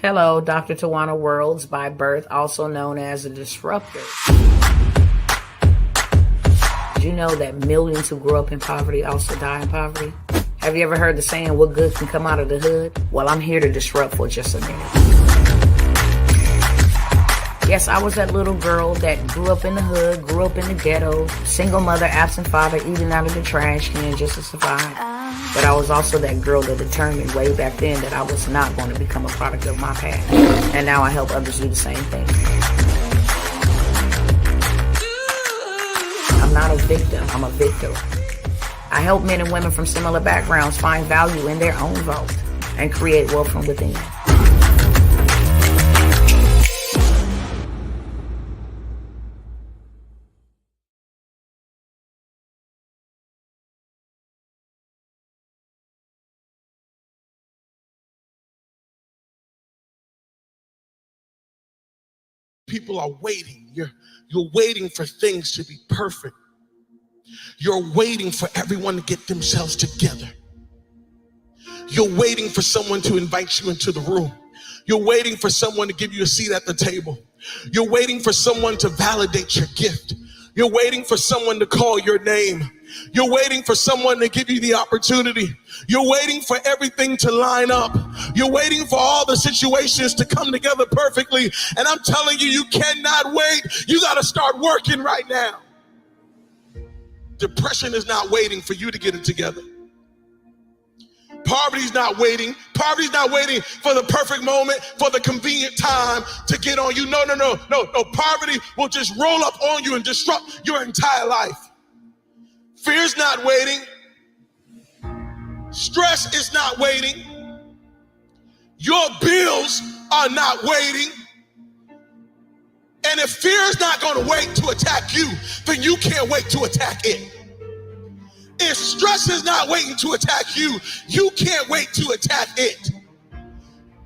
Hello, Dr. Tawana Worlds by birth, also known as a disruptor. Did you know that millions who grow up in poverty also die in poverty? Have you ever heard the saying, what good can come out of the hood? Well, I'm here to disrupt for just a minute. Yes, I was that little girl that grew up in the hood, grew up in the ghetto, single mother, absent father, eating out of the trash can just to survive. But I was also that girl that determined way back then that I was not going to become a product of my past. And now I help others do the same thing. I'm not a victim, I'm a victor. I help men and women from similar backgrounds find value in their own vault and create wealth from within. People are waiting. You're waiting for things to be perfect. You're waiting for everyone to get themselves together. You're waiting for someone to invite you into the room. You're waiting for someone to give you a seat at the table. You're waiting for someone to validate your gift. You're waiting for someone to call your name. You're waiting for someone to give you the opportunity. You're waiting for everything to line up. You're waiting for all the situations to come together perfectly. And I'm telling you, you cannot wait. You got to start working right now. Depression is not waiting for you to get it together. Poverty's not waiting. Poverty's not waiting for the perfect moment, for the convenient time to get on you. No. Poverty will just roll up on you and disrupt your entire life. Fear's not waiting. Stress is not waiting. Your bills are not waiting. And if fear is not going to wait to attack you, then you can't wait to attack it. If stress is not waiting to attack you, you can't wait to attack it.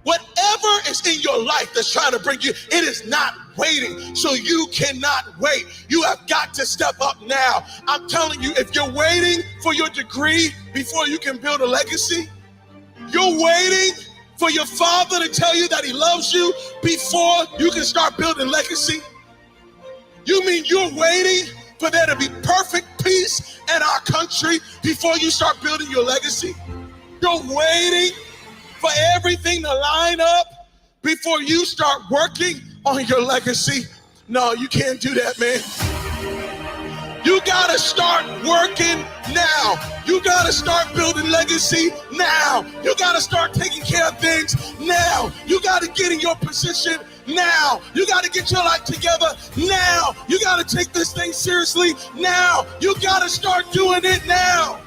Whatever is in your life that's trying to bring you, it is not waiting. So you cannot wait. You have got to step up now. I'm telling you, if you're waiting for your degree before you can build a legacy, you're waiting for your father to tell you that he loves you before you can start building legacy. You mean you're waiting for there to be perfect peace in our country before you start building your legacy? You're waiting for everything to line up before you start working on your legacy? No, you can't do that, man. You gotta start working now. You gotta start building legacy now. You gotta start taking care of things now. You gotta get in your position now. You gotta get your life together now. You gotta take this thing seriously now. You gotta start doing it now.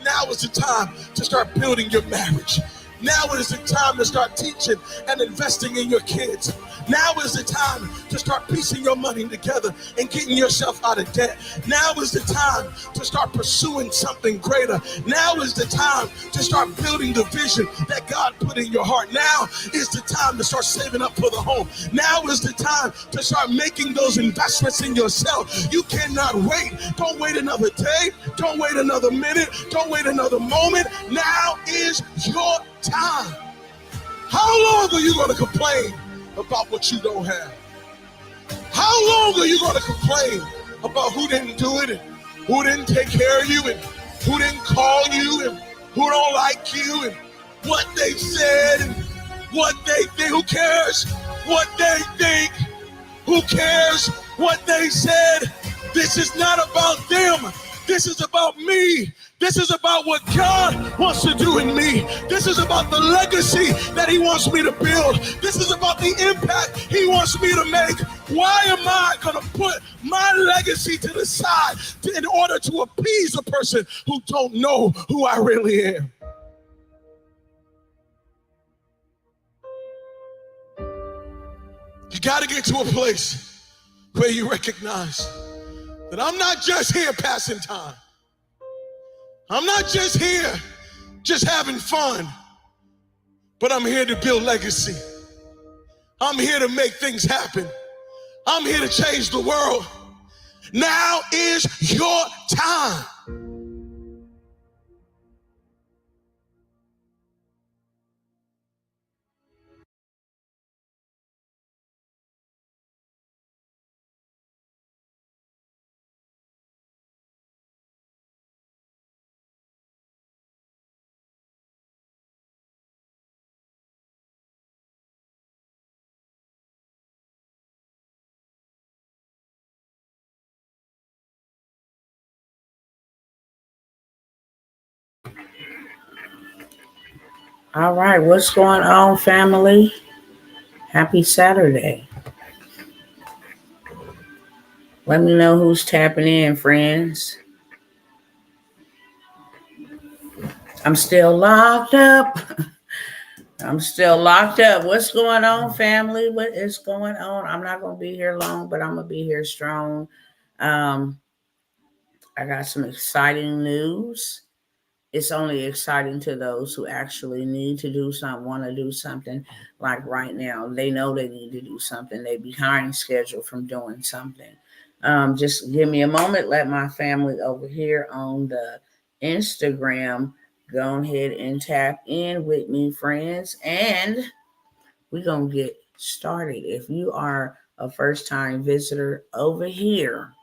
Now is the time to start building your marriage. Now is the time to start teaching and investing in your kids. Now is the time to start piecing your money together and getting yourself out of debt. Now is the time to start pursuing something greater. Now is the time to start building the vision that God put in your heart. Now is the time to start saving up for the home. Now is the time to start making those investments in yourself. You cannot wait. Don't wait another day. Don't wait another minute. Don't wait another moment. Now is your time. How long are you going to complain about what you don't have? How long are you going to complain about who didn't do it and who didn't take care of you and who didn't call you and who don't like you and what they said and what they think? Who cares what they think? Who cares what they said? This is not about them. This is about me. This is about what God wants to do in me. This is about the legacy that he wants me to build. This is about the impact he wants me to make. Why am I going to put my legacy to the side in order to appease a person who don't know who I really am? You got to get to a place where you recognize that I'm not just here passing time. I'm not just here just having fun, but I'm here to build legacy. I'm here to make things happen. I'm here to change the world. Now is your time. All right, what's going on, family? Happy Saturday. Let me know who's tapping in, friends. I'm still locked up. I'm still locked up. What's going on, family? What is going on? I'm not going to be here long, but I'm going to be here strong. I got some exciting news. It's only exciting to those who actually need to do something, want to do something. Like right now, they know they need to do something. They're behind schedule from doing something. Just give me a moment. Let my family over here on the Instagram go ahead and tap in with me, friends. And we're going to get started. If you are a first time visitor over here,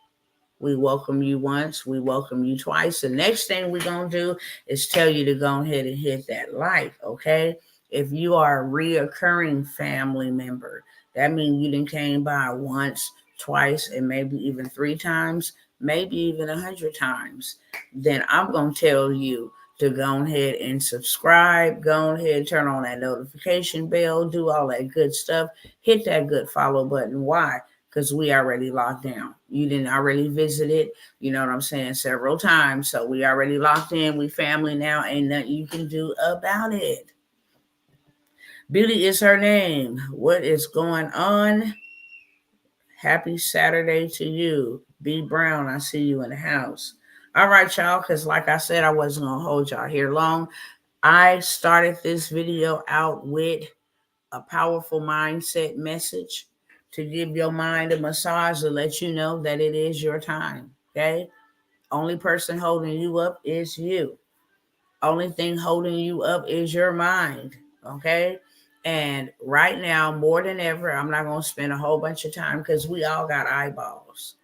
we welcome you once, we welcome you twice. The next thing we're going to do is tell you to go ahead and hit that like, okay? If you are a reoccurring family member, that means you done came by once, twice, and maybe even 3 times, maybe even 100 times, then I'm going to tell you to go ahead and subscribe, go ahead, turn on that notification bell, do all that good stuff, hit that good follow button. Why? Because we already locked down. You didn't already visit it, you know what I'm saying, several times. So we already locked in. We family now. Ain't nothing you can do about it. Beauty is her name. What is going on? Happy Saturday to you. B Brown, I see you in the house. All right, y'all, because like I said, I wasn't going to hold y'all here long. I started this video out with a powerful mindset message to give your mind a massage to let you know that it is your time. Okay. Only person holding you up is you. Only thing holding you up is your mind. Okay. And right now, more than ever, I'm not going to spend a whole bunch of time because we all got eyeballs.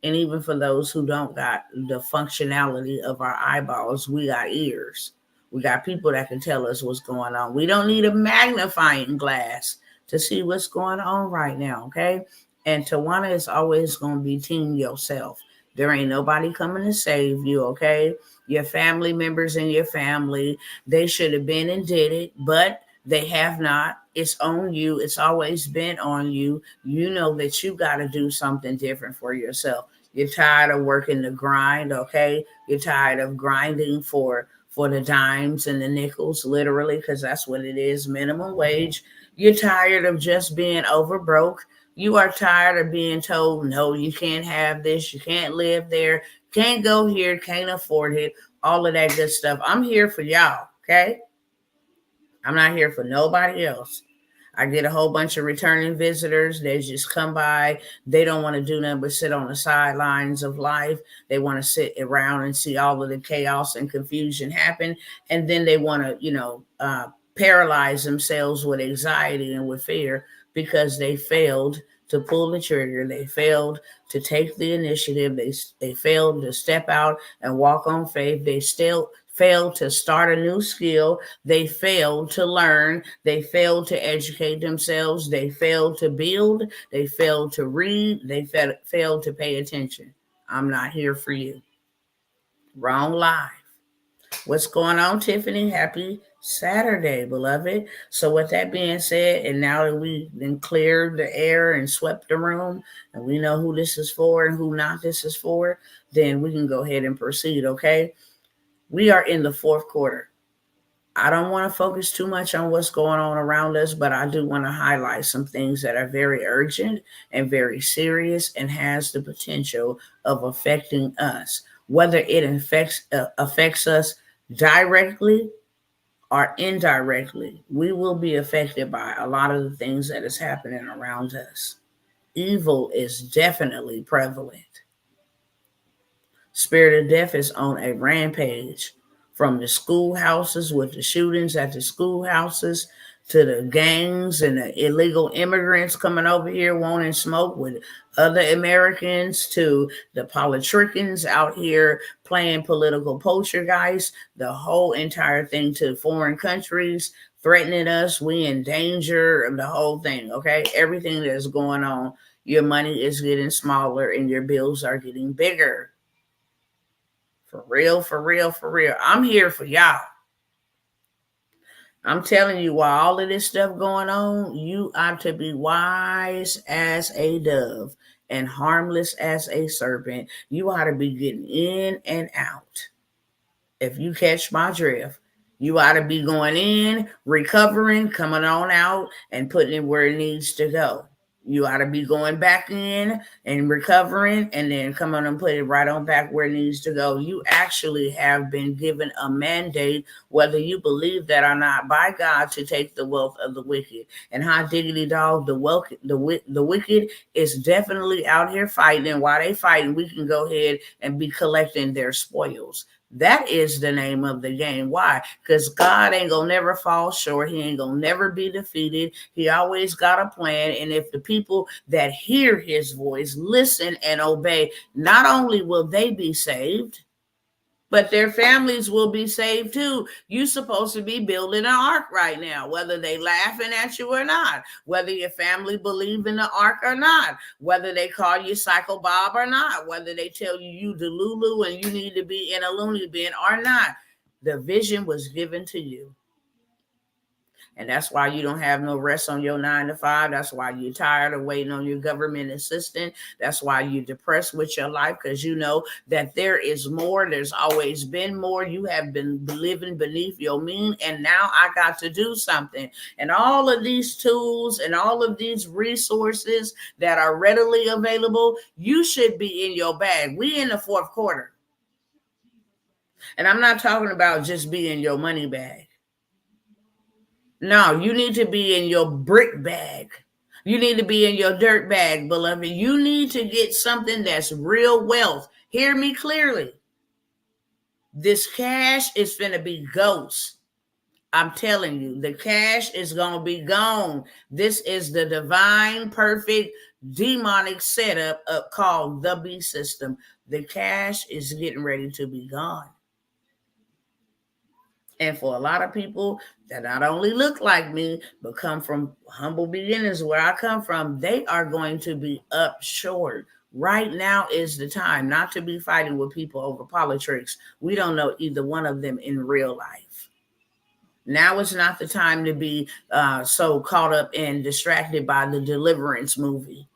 And even for those who don't got the functionality of our eyeballs, we got ears. We got people that can tell us what's going on. We don't need a magnifying glass to see what's going on right now, okay? And Tawana is always going to be team yourself. There ain't nobody coming to save you, okay? Your family members in your family, they should have been and did it, but they have not. It's on you. It's always been on you. You know that you got to do something different for yourself. You're tired of working the grind, okay? You're tired of grinding for the dimes and the nickels, literally, because that's what it is, minimum wage. You're tired of just being over broke. You are tired of being told, no, you can't have this, you can't live there, can't go here, can't afford it, all of that good stuff. I'm here for y'all, okay? I'm not here for nobody else. I get a whole bunch of returning visitors. They just come by. They don't want to do nothing but sit on the sidelines of life. They want to sit around and see all of the chaos and confusion happen. And then they want to, paralyze themselves with anxiety and with fear because they failed to pull the trigger. They failed to take the initiative. They failed to step out and walk on faith. They still failed to start a new skill. They failed to learn. They failed to educate themselves. They failed to build. They failed to read. They failed to pay attention. I'm not here for you. Wrong live. What's going on, Tiffany? Happy Saturday, beloved. So with that being said, and now that we've been cleared the air and swept the room, and we know who this is for and who not this is for, then we can go ahead and proceed, okay? We are in the fourth quarter. I don't want to focus too much on what's going on around us, but I do want to highlight some things that are very urgent and very serious and has the potential of affecting us. Whether it affects us directly or indirectly, we will be affected by a lot of the things that is happening around us. Evil is definitely prevalent. Spirit of death is on a rampage, from the schoolhouses with the shootings at the schoolhouses to the gangs and the illegal immigrants coming over here wanting smoke with other Americans to the politricians out here playing political poltergeist, the whole entire thing to foreign countries threatening us. We in danger of the whole thing, okay? Everything that's going on, your money is getting smaller and your bills are getting bigger. For real, for real, for real. I'm here for y'all. I'm telling you, while all of this stuff going on, you ought to be wise as a dove and harmless as a serpent. You ought to be getting in and out. If you catch my drift, you ought to be going in, recovering, coming on out, and putting it where it needs to go. You ought to be going back in and recovering and then come on and put it right on back where it needs to go. You actually have been given a mandate, whether you believe that or not, by God to take the wealth of the wicked. And hot diggity dog, the wicked is definitely out here fighting. And while they fighting, we can go ahead and be collecting their spoils. That is the name of the game. Why? Because God ain't gonna never fall short. He ain't gonna never be defeated. He always got a plan. And if the people that hear his voice listen and obey, not only will they be saved, but their families will be saved too. You're supposed to be building an ark right now, whether they laughing at you or not, whether your family believe in the ark or not, whether they call you Psycho Bob or not, whether they tell you Delulu and you need to be in a loony bin or not. The vision was given to you. And that's why you don't have no rest on your 9 to 5. That's why you're tired of waiting on your government assistant. That's why you're depressed with your life, because you know that there is more. There's always been more. You have been living beneath your mean, and now I got to do something. And all of these tools and all of these resources that are readily available, you should be in your bag. We in the fourth quarter. And I'm not talking about just being your money bag. No, you need to be in your brick bag. You need to be in your dirt bag, beloved. You need to get something that's real wealth. Hear me clearly. This cash is going to be ghost. I'm telling you, the cash is going to be gone. This is the divine, perfect, demonic setup called the B system. The cash is getting ready to be gone. And for a lot of people that not only look like me, but come from humble beginnings where I come from, they are going to be up short. Right now is the time not to be fighting with people over politics. We don't know either one of them in real life. Now is not the time to be so caught up and distracted by the Deliverance movie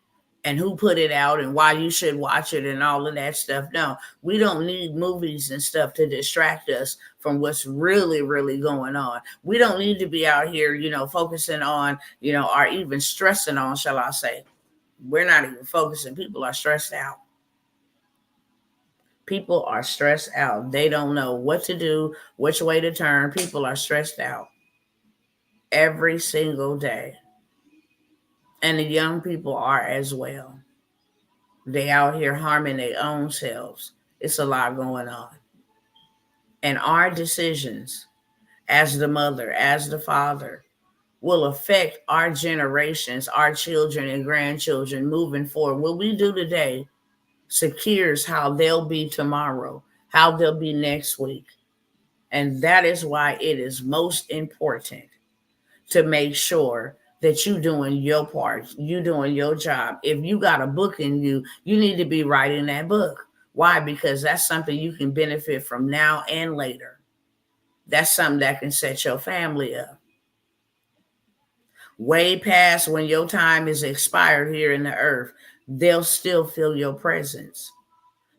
and who put it out and why you should watch it and all of that stuff. No, we don't need movies and stuff to distract us from what's really, really going on. We don't need to be out here, focusing on, or even stressing on, shall I say. We're not even focusing. People are stressed out. People are stressed out. They don't know what to do, which way to turn. People are stressed out every single day. And the young people are as well. They out here harming their own selves. It's a lot going on. And our decisions as the mother, as the father, will affect our generations, our children and grandchildren moving forward. What we do today secures how they'll be tomorrow, how they'll be next week. And that is why it is most important to make sure that you doing your part, you doing your job. If you got a book in you, you need to be writing that book. Why? Because that's something you can benefit from now and later. That's something that can set your family up. Way past when your time is expired here in the earth, they'll still feel your presence.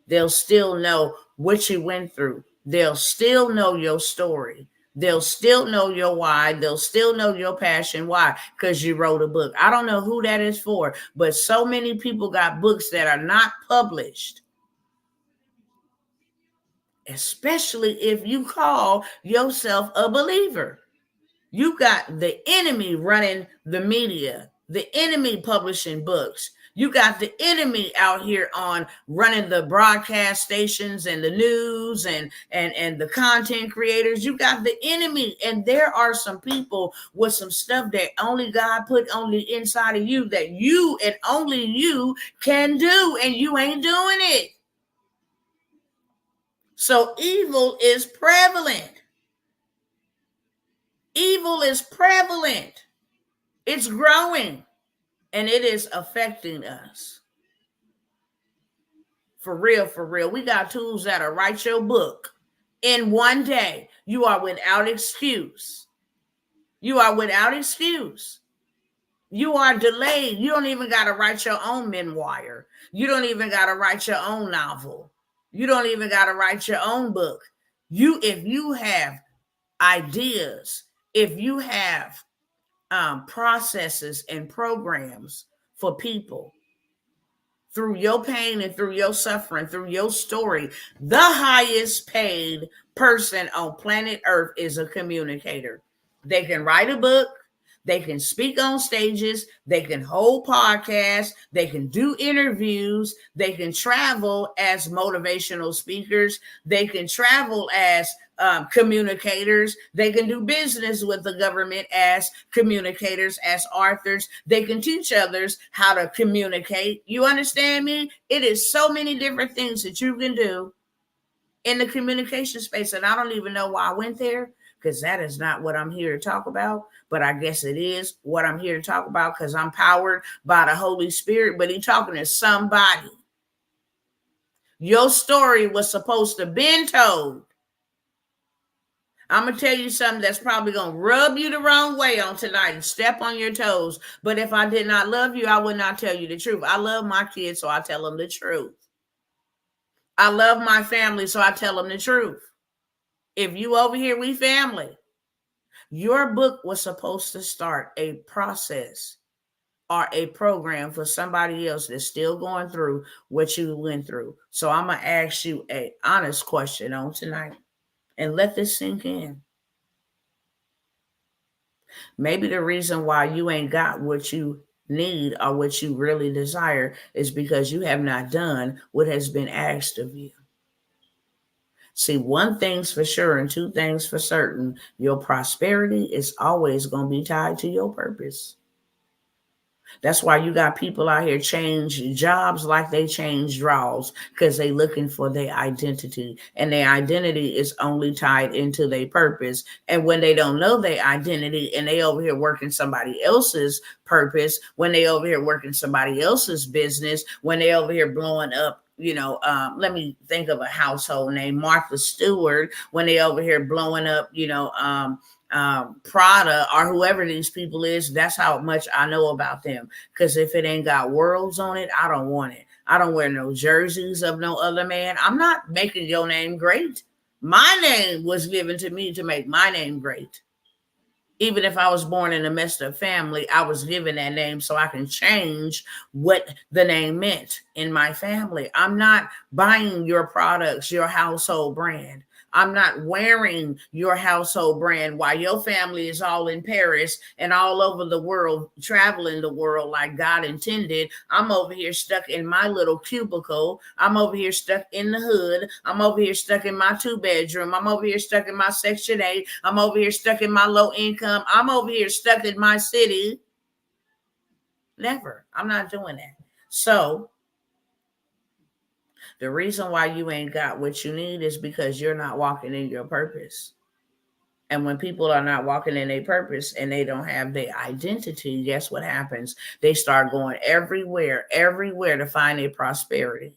They'll still know what you went through. They'll still know your story. They'll still know your why. They'll still know your passion. Why? Because you wrote a book. I don't know who that is for, but so many people got books that are not published. Especially if you call yourself a believer. You got the enemy running the media, the enemy publishing books. You got the enemy out here on running the broadcast stations and the news and the content creators. You got the enemy. And there are some people with some stuff that only God put on the inside of you that you and only you can do. And you ain't doing it. So evil is prevalent. Evil is prevalent. It's growing. And it is affecting us. For real, for real. We got tools that'll write your book in one day. You are without excuse. You are without excuse. You are delayed. You don't even got to write your own memoir. You don't even got to write your own novel. You don't even got to write your own book. If you have ideas, if you have processes and programs for people, through your pain and through your suffering, through your story, the highest paid person on planet Earth is a communicator. They can write a book, they can speak on stages, they can hold podcasts, they can do interviews, they can travel as motivational speakers, they can travel as communicators, they can do business with the government as communicators, as authors, they can teach others how to communicate. You understand me? It is so many different things that you can do in the communication space, and I don't even know why I went there, because that is not what I'm here to talk about. But I guess it is what I'm here to talk about, because I'm powered by the Holy Spirit. But he's talking to somebody. Your story was supposed to be told. I'm going to tell you something that's probably going to rub you the wrong way on tonight and step on your toes. But if I did not love you, I would not tell you the truth. I love my kids, so I tell them the truth. I love my family, so I tell them the truth. If you over here, we family. Your book was supposed to start a process or a program for somebody else that's still going through what you went through. So I'm going to ask you an honest question on tonight, and let this sink in. Maybe the reason why you ain't got what you need or what you really desire is because you have not done what has been asked of you. See, one thing's for sure and two things for certain. Your prosperity is always going to be tied to your purpose. That's why you got people out here change jobs like they change draws, because they looking for their identity, and their identity is only tied into their purpose. And when they don't know their identity and they over here working somebody else's purpose, when they over here working somebody else's business, when they over here blowing up, let me think of a household named Martha Stewart, when they over here blowing up, Prada or whoever these people is. That's how much I know about them. Because if it ain't got worlds on it, I don't want it. I don't wear no jerseys of no other man. I'm not making your name great. My name was given to me to make my name great. Even if I was born in a messed up family, I was given that name so I can change what the name meant in my family. I'm not buying your products, your household brand. I'm not wearing your household brand while your family is all in Paris and all over the world, traveling the world like God intended. I'm over here stuck in my little cubicle. I'm over here stuck in the hood. I'm over here stuck in my 2-bedroom. I'm over here stuck in my Section 8. I'm over here stuck in my low income. I'm over here stuck in my city. Never. I'm not doing that. So the reason why you ain't got what you need is because you're not walking in your purpose. And when people are not walking in their purpose and they don't have their identity, guess what happens? They start going everywhere to find their prosperity,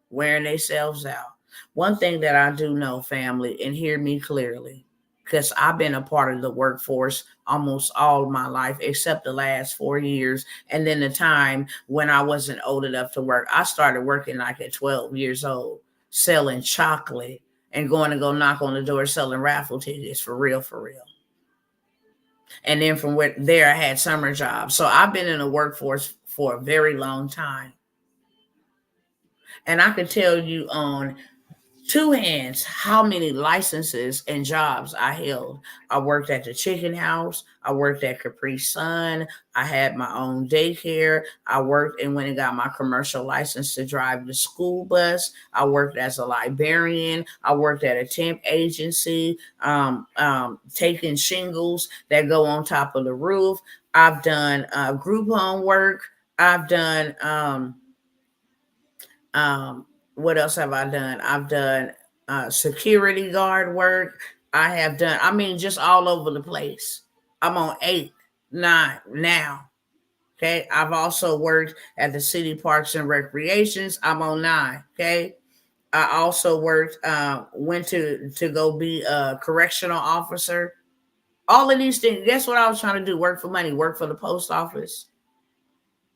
wearing themselves out. One thing that I do know, family, and hear me clearly, because I've been a part of the workforce almost all my life, except the last 4 years. And then the time when I wasn't old enough to work. I started working like at 12 years old, selling chocolate and going to go knock on the door selling raffle tickets for real. And then from there, I had summer jobs. So I've been in the workforce for a very long time. And I can tell you on two hands how many licenses and jobs I held. I worked at the chicken house. I worked at Capri Sun. I had my own daycare. I worked and went and got my commercial license to drive the school bus. I worked as a librarian. I worked at a temp agency, taking shingles that go on top of the roof. I've done group home work. I've done what else have I done? I've done security guard work. I have done, just all over the place. I'm on 8, 9 now. Okay. I've also worked at the city parks and recreations. I'm on 9. Okay. I also went to go be a correctional officer. All of these things. That's what I was trying to do. Work for money, work for the post office.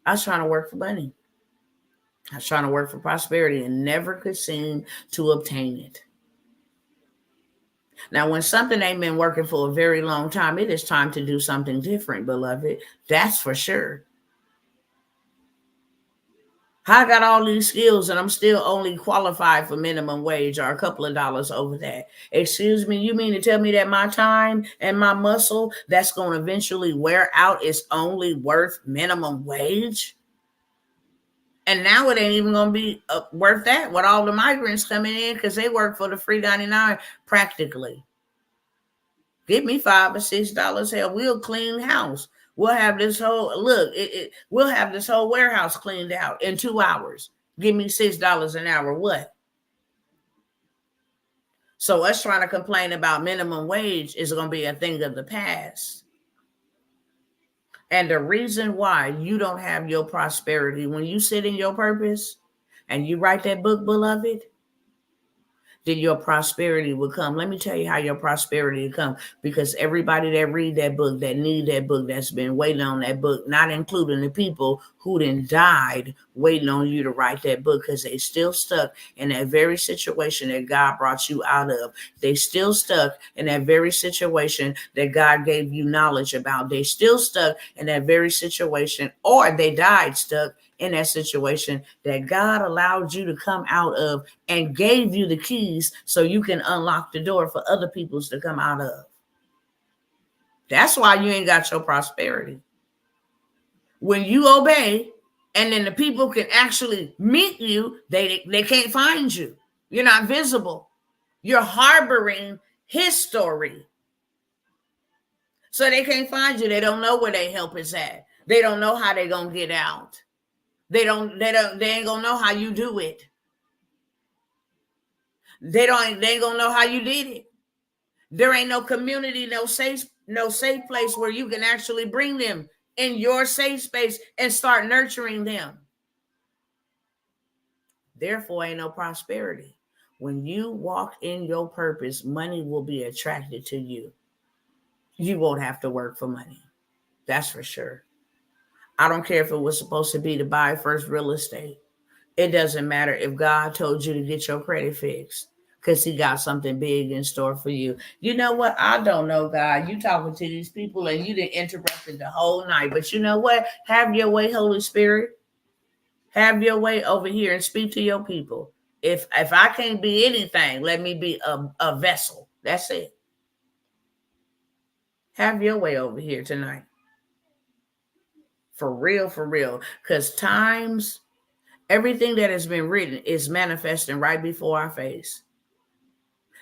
I was trying to work for money. I was trying to work for prosperity and never could seem to obtain it. Now, when something ain't been working for a very long time, it is time to do something different, beloved. That's for sure. I got all these skills and I'm still only qualified for minimum wage or a couple of dollars over that. Excuse me, you mean to tell me that my time and my muscle that's going to eventually wear out is only worth minimum wage? And now it ain't even going to be worth that with all the migrants coming in because they work for the free 99 practically. Give me $5 or $6. Hell, we'll clean house. We'll have this whole we'll have this whole warehouse cleaned out in 2 hours. Give me $6 an hour. What? So us trying to complain about minimum wage is going to be a thing of the past. And the reason why you don't have your prosperity when you sit in your purpose and you write that book, beloved, then your prosperity will come. Let me tell you how your prosperity will come. Because everybody that read that book, that need that book, that's been waiting on that book, not including the people who then died waiting on you to write that book because they still stuck in that very situation that God brought you out of. They still stuck in that very situation that God gave you knowledge about. They still stuck in that very situation, or they died stuck in that situation that God allowed you to come out of and gave you the keys so you can unlock the door for other peoples to come out of. That's why you ain't got your prosperity. When you obey and then the people can actually meet you, they can't find you. You're not visible. You're harboring history. So they can't find you. They don't know where their help is at. They don't know how they're going to get out. They ain't gonna know how you do it. They ain't gonna know how you did it. There ain't no community, no safe place where you can actually bring them in your safe space and start nurturing them. Therefore, ain't no prosperity. When you walk in your purpose, money will be attracted to you. You won't have to work for money. That's for sure. I don't care if it was supposed to be to buy first real estate. It doesn't matter if God told you to get your credit fixed because he got something big in store for you. You know what? I don't know, God. You talking to these people and you didn't interrupted the whole night. But you know what? Have your way, Holy Spirit. Have your way over here and speak to your people. If I can't be anything, let me be a vessel. That's it. Have your way over here tonight. For real, for real. Because times, everything that has been written is manifesting right before our face.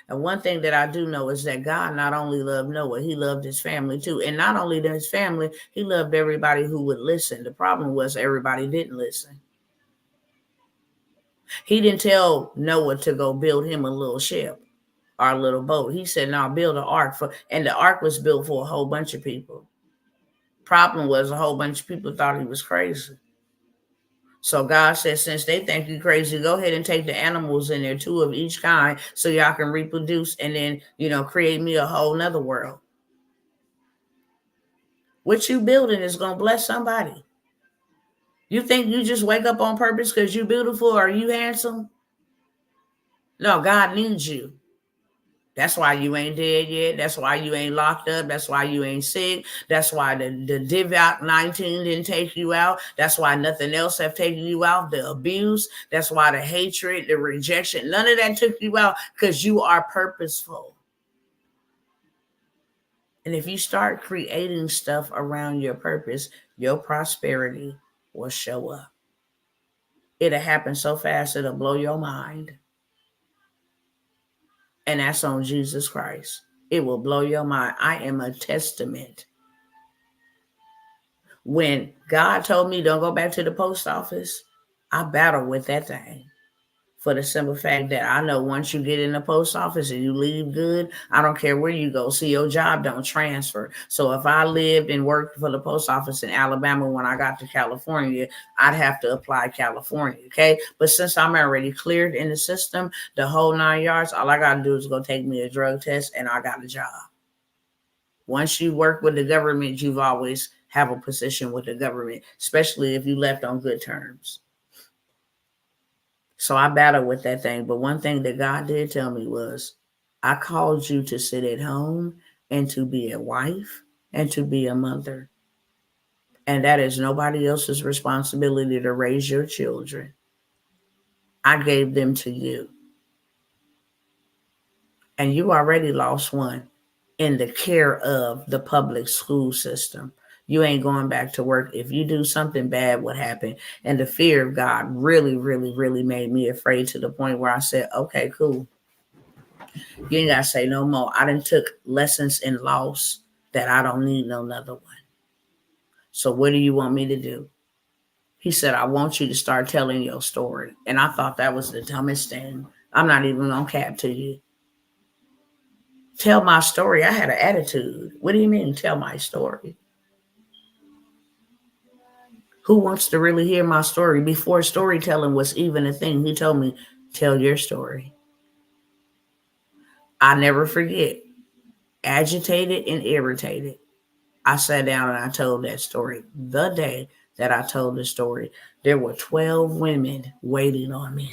And one thing that I do know is that God not only loved Noah, he loved his family too. And not only his family, he loved everybody who would listen. The problem was everybody didn't listen. He didn't tell Noah to go build him a little ship or a little boat. He said, no, build an ark. And the ark was built for a whole bunch of people. Problem was a whole bunch of people thought he was crazy. So God said, since they think you crazy, go ahead and take the animals in there, 2 of each kind, so y'all can reproduce and then, create me a whole nother world. What you building is going to bless somebody. You think you just wake up on purpose because you beautiful or you handsome? No, God needs you. That's why you ain't dead yet. That's why you ain't locked up. That's why you ain't sick. That's why the devout 19 didn't take you out. That's why nothing else have taken you out. The abuse. That's why the hatred, the rejection, none of that took you out because you are purposeful. And if you start creating stuff around your purpose, your prosperity will show up. It'll happen so fast, it'll blow your mind. And that's on Jesus Christ. It will blow your mind. I am a testament. When God told me don't go back to the post office, I battled with that thing. For the simple fact that I know once you get in the post office and you leave good, I don't care where you go. See, your job don't transfer. So if I lived and worked for the post office in Alabama when I got to California, I'd have to apply California, okay? But since I'm already cleared in the system, the whole 9 yards, all I got to do is go take me a drug test and I got a job. Once you work with the government, you've always have a position with the government, especially if you left on good terms. So I battled with that thing. But one thing that God did tell me was, I called you to sit at home and to be a wife and to be a mother. And that is nobody else's responsibility to raise your children. I gave them to you. And you already lost one in the care of the public school system. You ain't going back to work. If you do something bad, what happened? And the fear of God really, really, really made me afraid to the point where I said, okay, cool. You ain't got to say no more. I done took lessons in loss that I don't need no another one. So what do you want me to do? He said, I want you to start telling your story. And I thought that was the dumbest thing. I'm not even going to cap to you. Tell my story. I had an attitude. What do you mean, tell my story? Who wants to really hear my story? Before storytelling was even a thing, he told me, tell your story. I never forget. Agitated and irritated. I sat down and I told that story. The day that I told the story, there were 12 women waiting on me.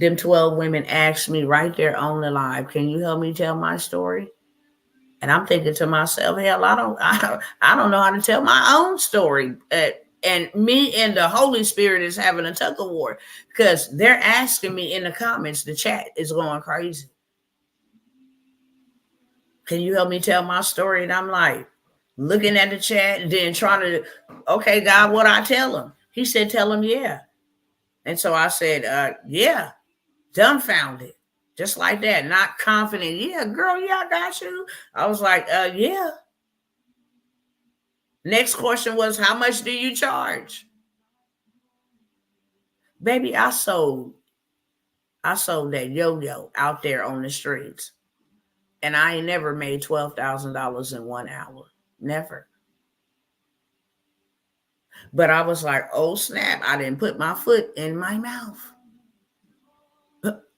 Them 12 women asked me right there on the live, can you help me tell my story? And I'm thinking to myself, hell, I don't know how to tell my own story. And me and the Holy Spirit is having a tug of war because they're asking me in the comments. The chat is going crazy. Can you help me tell my story? And I'm like, looking at the chat and then trying to, okay, God, what I tell them? He said, tell them, yeah. And so I said, yeah, dumbfounded. Just like that, not confident. Yeah, girl, yeah, I got you. I was like, yeah. Next question was, how much do you charge? Baby, I sold that yo-yo out there on the streets. And I ain't never made $12,000 in 1 hour. Never. But I was like, oh, snap. I didn't put my foot in my mouth.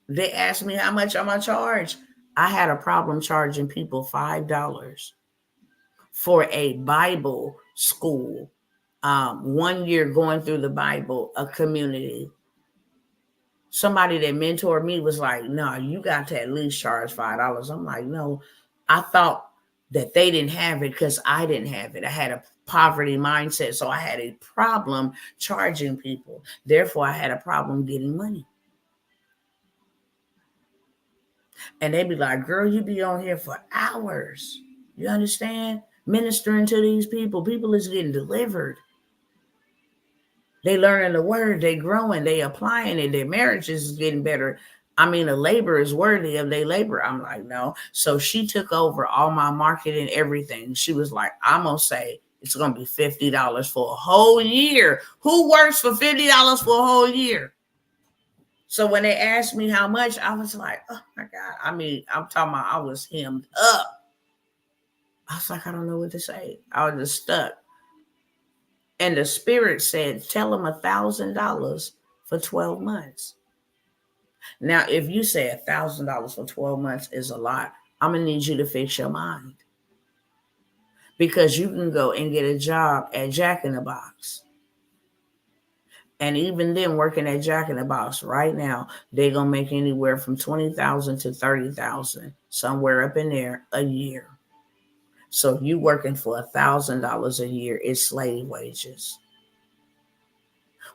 They asked me how much I'm going to charge. I had a problem charging people $5 for a Bible school. 1 year going through the Bible, a community. Somebody that mentored me was like, no, you got to at least charge $5. I'm like, no, I thought that they didn't have it because I didn't have it. I had a poverty mindset. So I had a problem charging people. Therefore, I had a problem getting money. And they'd be like, girl, you be on here for hours. You understand? Ministering to these people. People is getting delivered. They learning the word. They growing. They applying it. Their marriages is getting better. I mean, a labor is worthy of their labor. I'm like, no. So she took over all my marketing, everything. She was like, I'm going to say it's going to be $50 for a whole year. Who works for $50 for a whole year? So when they asked me how much, I was like, oh my God. I mean, I'm talking about I was hemmed up. I was like, I don't know what to say. I was just stuck. And the Spirit said, tell them $1,000 for 12 months. Now, if you say $1,000 for 12 months is a lot, I'm going to need you to fix your mind. Because you can go and get a job at Jack in the Box. And even then, working at Jack in the Box right now, they're going to make anywhere from $20,000 to $30,000, somewhere up in there, a year. So you working for $1,000 a year is slave wages.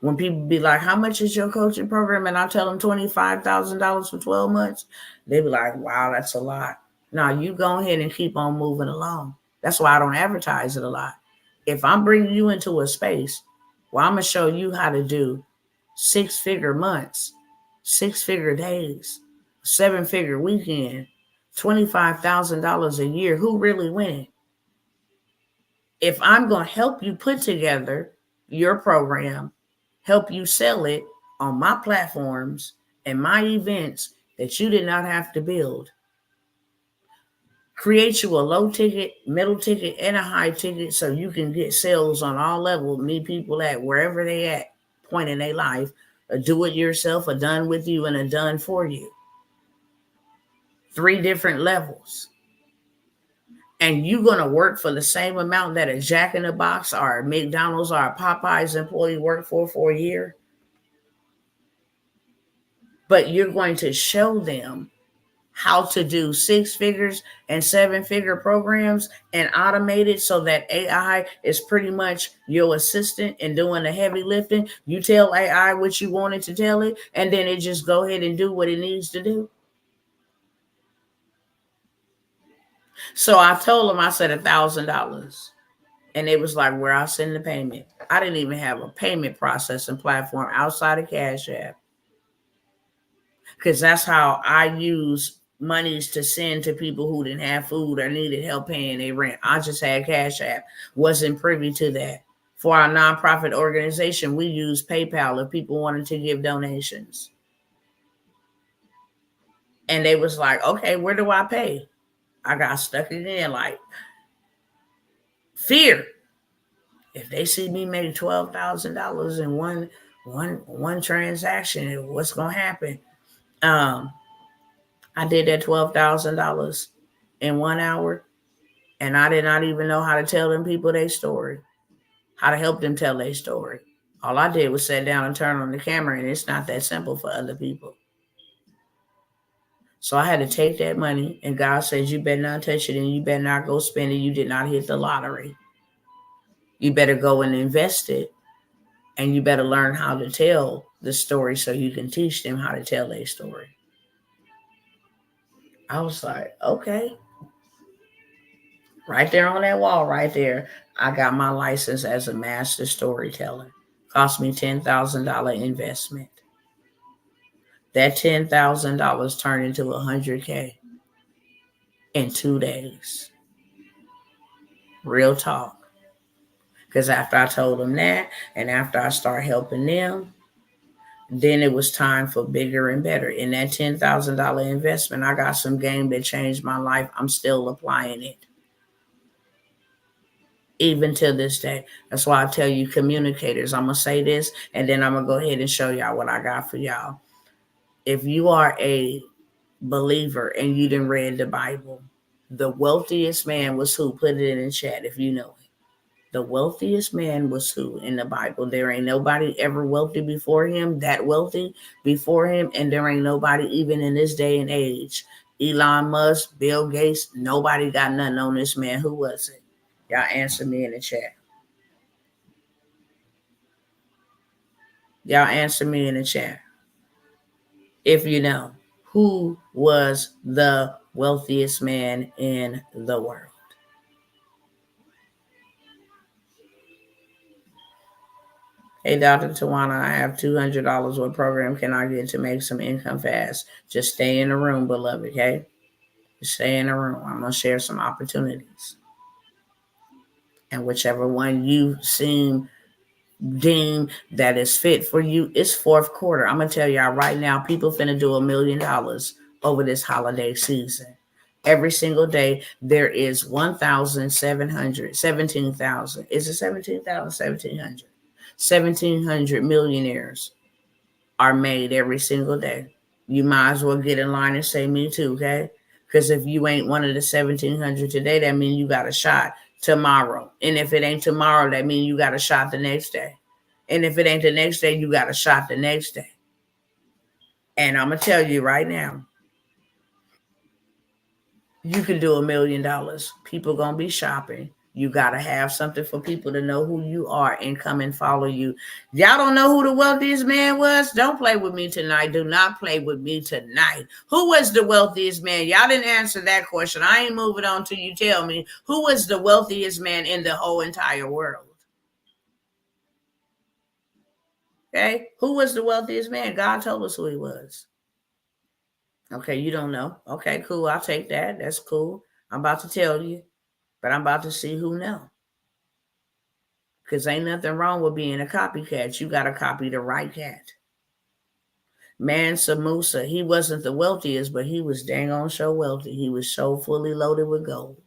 When people be like, how much is your coaching program? And I tell them $25,000 for 12 months. They be like, wow, that's a lot. Now you go ahead and keep on moving along. That's why I don't advertise it a lot. If I'm bringing you into a space, well, I'm going to show you how to do 6-figure months, 6-figure days, 7-figure weekend, $25,000 a year. Who really winning? If I'm going to help you put together your program, help you sell it on my platforms and my events that you did not have to build, create you a low ticket, middle ticket, and a high ticket so you can get sales on all levels, meet people at wherever they at, point in their life, a do it yourself, a done with you, and a done for you. 3 different levels. and you're going to work for the same amount that a Jack in the Box or a McDonald's or a Popeyes employee worked for a year. But you're going to show them how to do 6 figures and 7-figure programs and automate it so that AI is pretty much your assistant and doing the heavy lifting. You tell AI what you want it to tell it, and then it just go ahead and do what it needs to do. So I told them, I said $1,000. And it was like, where I send the payment. I didn't even have a payment processing platform outside of Cash App, because that's how I use monies to send to people who didn't have food or needed help paying their rent. I just had Cash App, wasn't privy to that. For our nonprofit organization, we use PayPal if people wanted to give donations. And they was like, okay, where do I pay? I got stuck in like fear. If they see me make $12,000 in one transaction, what's gonna happen? I did that $12,000 in 1 hour, and I did not even know how to tell them people their story, how to help them tell their story. All I did was sit down and turn on the camera, and it's not that simple for other people. So I had to take that money, and God says, you better not touch it, and you better not go spend it. You did not hit the lottery. You better go and invest it, and you better learn how to tell the story so you can teach them how to tell their story. I was like, okay. Right there on that wall, right there, I got my license as a master storyteller. Cost me $10,000 investment. That $10,000 turned into $100K in 2 days. Real talk. Because after I told them that, and after I started helping them, then it was time for bigger and better. In that $10,000 investment, I got some game that changed my life. I'm still applying it, even to this day. That's why I tell you, communicators, I'm going to say this, and then I'm going to go ahead and show y'all what I got for y'all. If you are a believer and you didn't read the Bible, the wealthiest man was who? Put it in the chat if you know it. The wealthiest man was who in the Bible? There ain't nobody ever wealthy before him, that wealthy before him, and there ain't nobody even in this day and age. Elon Musk, Bill Gates, nobody got nothing on this man. Who was it? Y'all answer me in the chat. Y'all answer me in the chat. If you know, who was the wealthiest man in the world? Hey, Dr. Tawana, I have $200. What program can I get to make some income fast? Just stay in the room, beloved, okay? Just stay in the room. I'm going to share some opportunities. And whichever one you deem that is fit for you, it's fourth quarter. I'm going to tell y'all right now, people finna do $1 million over this holiday season. Every single day, there is 17,000. Is it 17,000? 1,700. 1,700 millionaires are made every single day. You might as well get in line and say, me too, okay? Because if you ain't one of the 1,700 today, that means you got a shot tomorrow. And if it ain't tomorrow, that means you got a shot the next day. And if it ain't the next day, you got a shot the next day. And I'm going to tell you right now, you can do $1 million. People going to be shopping. You got to have something for people to know who you are and come and follow you. Y'all don't know who the wealthiest man was? Don't play with me tonight. Do not play with me tonight. Who was the wealthiest man? Y'all didn't answer that question. I ain't moving on till you tell me who was the wealthiest man in the whole entire world. Okay? Who was the wealthiest man? God told us who he was. Okay, you don't know. Okay, cool. I'll take that. That's cool. I'm about to tell you. But I'm about to see who know. Because ain't nothing wrong with being a copycat. You got to copy the right cat. Mansa Musa, he wasn't the wealthiest, but he was dang on so wealthy. He was so fully loaded with gold.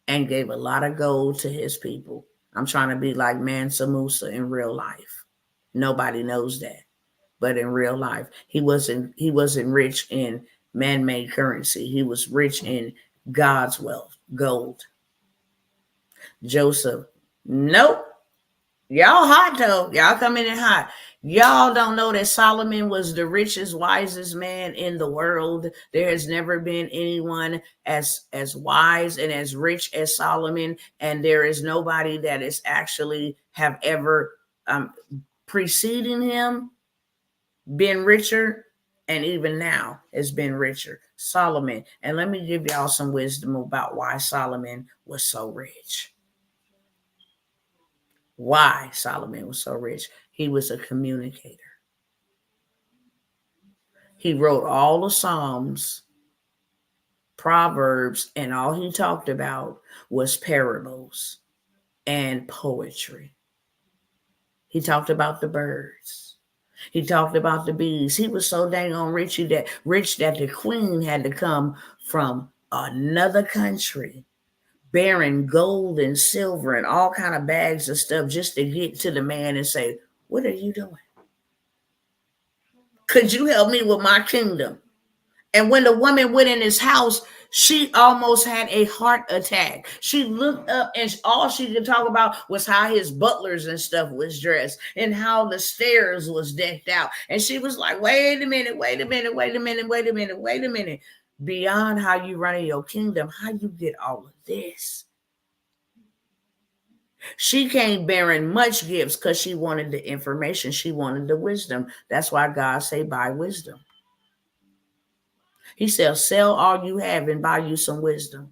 And gave a lot of gold to his people. I'm trying to be like Mansa Musa in real life. Nobody knows that. But in real life, he wasn't rich in man-made currency. He was rich in God's wealth, gold. Joseph, nope. Y'all hot though. Y'all coming in hot. Y'all don't know that Solomon was the richest, wisest man in the world. There has never been anyone as wise and as rich as Solomon, and there is nobody that is actually have ever preceding him been richer, and even now has been richer. Solomon. And let me give y'all some wisdom about why Solomon was so rich. Why Solomon was so rich. He was a communicator. He wrote all the Psalms, Proverbs, and all he talked about was parables and poetry. He talked about the birds. He talked about the bees. He was so dang on rich that the queen had to come from another country bearing gold and silver and all kind of bags of stuff just to get to the man and say, what are you doing? Could you help me with my kingdom? And when the woman went in his house, she almost had a heart attack. She looked up and all she could talk about was how his butlers and stuff was dressed and how the stairs was decked out. And she was like, wait a minute. Beyond how you run your kingdom, how you get all of this? She came bearing much gifts because she wanted the information. She wanted the wisdom. That's why God say, buy wisdom. He said, sell all you have and buy you some wisdom.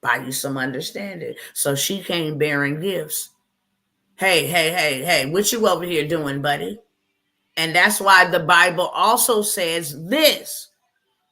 Buy you some understanding. So she came bearing gifts. Hey, what you over here doing, buddy? And that's why the Bible also says this.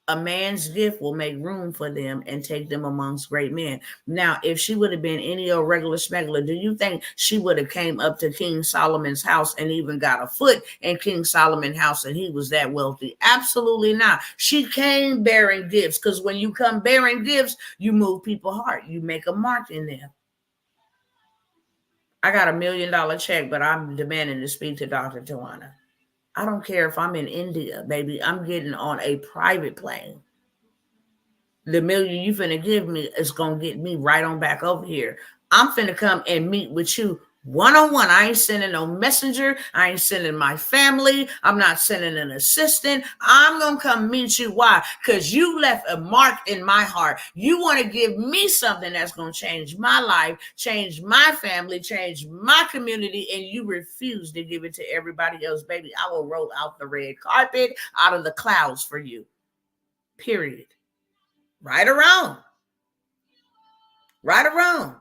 A man's gift will make room for them and take them amongst great men. Now, if she would have been any old regular smuggler, do you think she would have came up to King Solomon's house and even got a foot in King Solomon's house and he was that wealthy? Absolutely not. She came bearing gifts, because when you come bearing gifts, you move people's heart. You make a mark in them. I got $1 million check, but I'm demanding to speak to Dr. Tawana. I don't care if I'm in India, baby. I'm getting on a private plane. The $1 million you finna give me is gonna get me right on back over here. I'm finna come and meet with you one-on-one. I ain't sending no messenger. I ain't sending my family. I'm not sending an assistant. I'm gonna come meet you. Why? Because you left a mark in my heart. You want to give me something that's gonna change my life, change my family, change my community, and you refuse to give it to everybody else. Baby, I will roll out the red carpet out of the clouds for you. Period. Right or wrong. Right or wrong.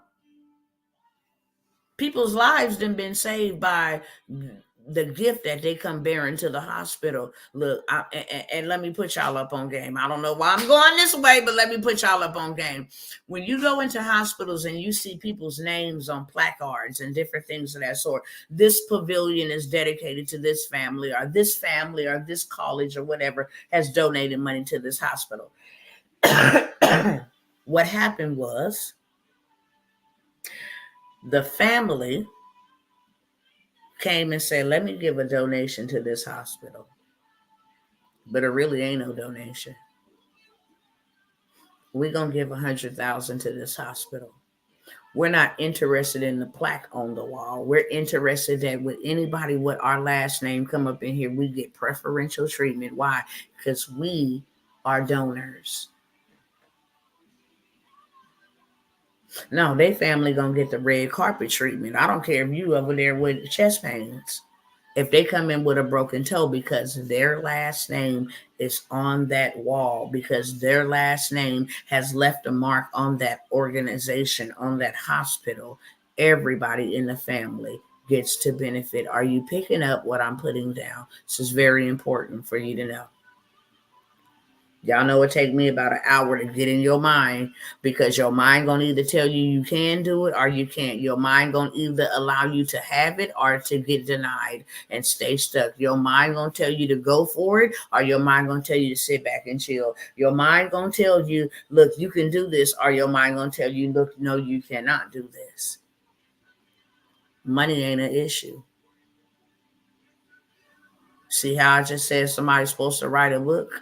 People's lives done been saved by the gift that they come bearing to the hospital. Look, and let me put y'all up on game. I don't know why I'm going this way, but let me put y'all up on game. When you go into hospitals and you see people's names on placards and different things of that sort, this pavilion is dedicated to this family or this college or whatever has donated money to this hospital. What happened was the family came and said, let me give a donation to this hospital. But it really ain't no donation. We're going to give $100,000 to this hospital. We're not interested in the plaque on the wall. We're interested that with anybody with our last name come up in here, we get preferential treatment. Why? Because we are donors. No, they family gonna get the red carpet treatment. I don't care if you over there with chest pains. If they come in with a broken toe, because their last name is on that wall, because their last name has left a mark on that organization, on that hospital, everybody in the family gets to benefit. Are you picking up what I'm putting down? This is very important for you to know. Y'all know it take me about an hour to get in your mind, because your mind going to either tell you you can do it or you can't. Your mind going to either allow you to have it or to get denied and stay stuck. Your mind going to tell you to go for it, or your mind going to tell you to sit back and chill. Your mind going to tell you, look, you can do this, or your mind going to tell you, look, no, you cannot do this. Money ain't an issue. See how I just said somebody's supposed to write a book?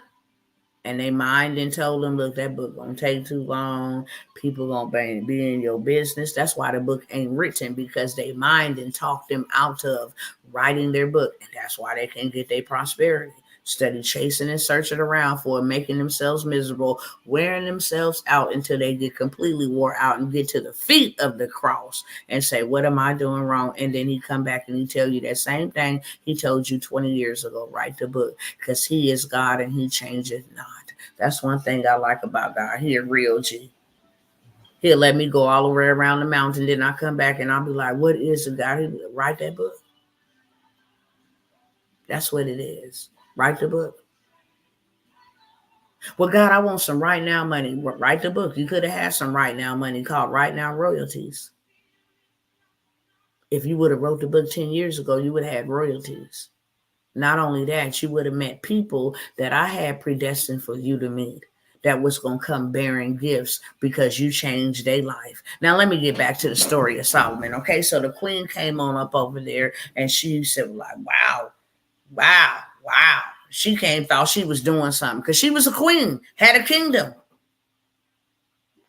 And they mind and told them, look, that book gonna take too long. People gonna be in your business. That's why the book ain't written, because they mind and talk them out of writing their book. And that's why they can't get their prosperity. Study chasing and searching around for it, making themselves miserable, wearing themselves out until they get completely wore out and get to the feet of the cross and say, what am I doing wrong? And then he come back and he tell you that same thing he told you 20 years ago. Write the book, because he is God and he changeth not. That's one thing I like about God. He a real G. He'll let me go all the way around the mountain. Then I come back and I'll be like, what is it, God? He'll write that book. That's what it is. Write the book. Well, God, I want some right now money. Write the book. You could have had some right now money called Right Now Royalties. If you would have wrote the book 10 years ago, you would have had royalties. Not only that, you would have met people that I had predestined for you to meet, that was going to come bearing gifts because you changed their life. Now, let me get back to the story of Solomon. Okay, so the queen came on up over there and she said, like, wow. She thought she was doing something because she was a queen, had a kingdom.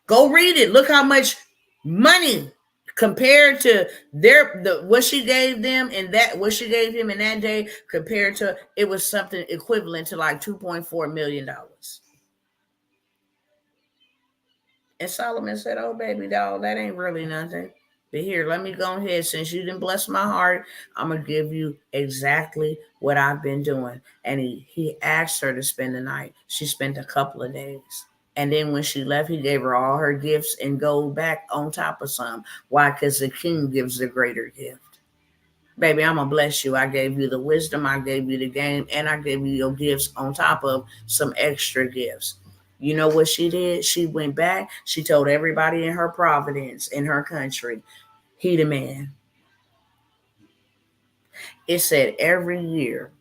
Go read it. Look how much money compared to what she gave them and that what she gave him in that day, compared to, it was something equivalent to like $2.4 million. And Solomon said, oh, baby doll, that ain't really nothing. But here, let me go ahead. Since you didn't bless my heart, I'm going to give you exactly what I've been doing. And he asked her to spend the night. She spent a couple of days. And then when she left, he gave her all her gifts and gold back on top of some. Why? Because the king gives the greater gift. Baby, I'm going to bless you. I gave you the wisdom. I gave you the game. And I gave you your gifts on top of some extra gifts. You know what she did? She went back. She told everybody in her providence, in her country, he the man. It said every year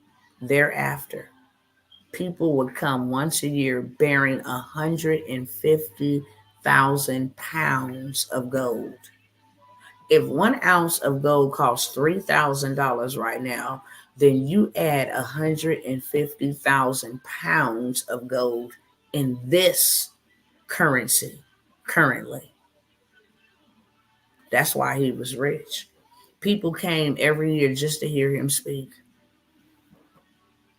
thereafter, people would come once a year bearing 150,000 pounds of gold. If 1 ounce of gold costs $3,000 right now, then you add 150,000 pounds of gold in this currency currently. That's why he was rich. People came every year just to hear him speak.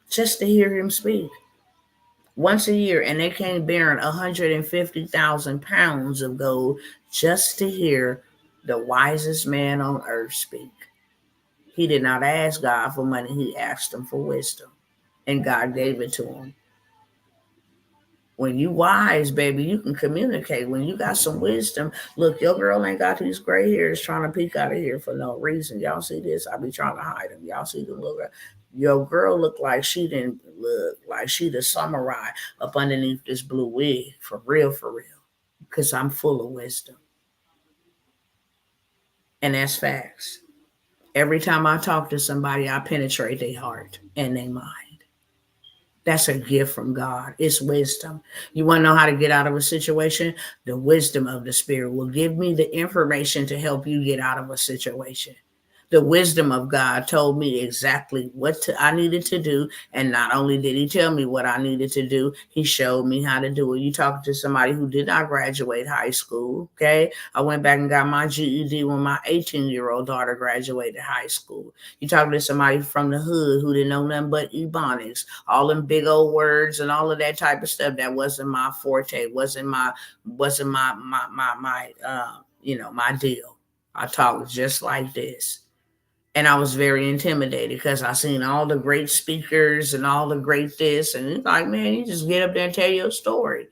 Just to hear him speak. Once a year, and they came bearing 150,000 pounds of gold just to hear the wisest man on earth speak. He did not ask God for money. He asked him for wisdom, and God gave it to him. When you wise, baby, you can communicate. When you got some wisdom, look, your girl ain't got these gray hairs trying to peek out of here for no reason. Y'all see this? I be trying to hide them. Y'all see the look. Your girl look like she didn't look like she the samurai up underneath this blue wig. For real, for real. Because I'm full of wisdom. And that's facts. Every time I talk to somebody, I penetrate their heart and their mind. That's a gift from God. It's wisdom. You want to know how to get out of a situation? The wisdom of the Spirit will give me the information to help you get out of a situation. The wisdom of God told me exactly what I needed to do. And not only did he tell me what I needed to do, he showed me how to do it. You talking to somebody who did not graduate high school, okay? I went back and got my GED when my 18-year-old daughter graduated high school. You talking to somebody from the hood who didn't know nothing but ebonics, all them big old words and all of that type of stuff. That wasn't my forte, wasn't my deal. I talk just like this. And I was very intimidated because I seen all the great speakers and all the great this. And it's like, man, you just get up there and tell your story.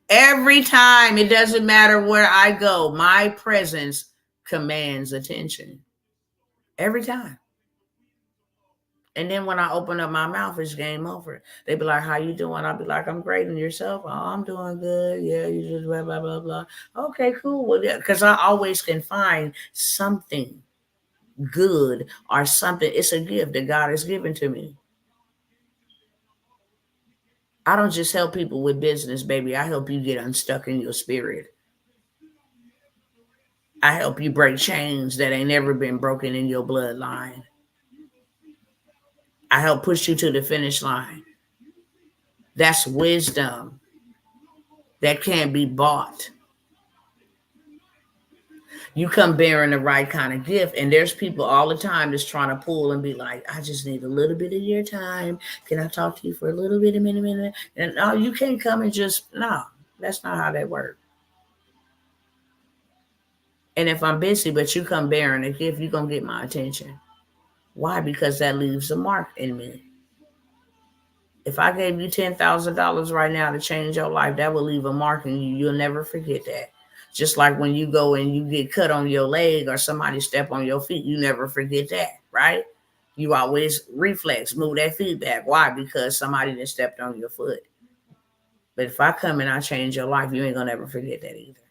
Every time, it doesn't matter where I go, my presence commands attention. Every time. And then when I open up my mouth, it's game over. They be like, how you doing? I'll be like, I'm great. And yourself? Oh, I'm doing good. Yeah, you just blah, blah, blah, blah. Okay, cool. Well, yeah, because I always can find something good or something. It's a gift that God has given to me. I don't just help people with business, baby. I help you get unstuck in your spirit. I help you break chains that ain't never been broken in your bloodline. I help push you to the finish line. That's wisdom that can't be bought. You come bearing the right kind of gift, and there's people all the time that's trying to pull and be like, I just need a little bit of your time. Can I talk to you for a little bit, a minute? And no, you can't come and just, no, that's not how that works. And if I'm busy, but you come bearing a gift, you're going to get my attention. Why? Because that leaves a mark in me. If I gave you $10,000 right now to change your life, that will leave a mark in you. You'll never forget that. Just like when you go and you get cut on your leg or somebody step on your feet, you never forget that, right? You always reflex, move that feet back. Why? Because somebody just stepped on your foot. But if I come and I change your life, you ain't going to ever forget that either.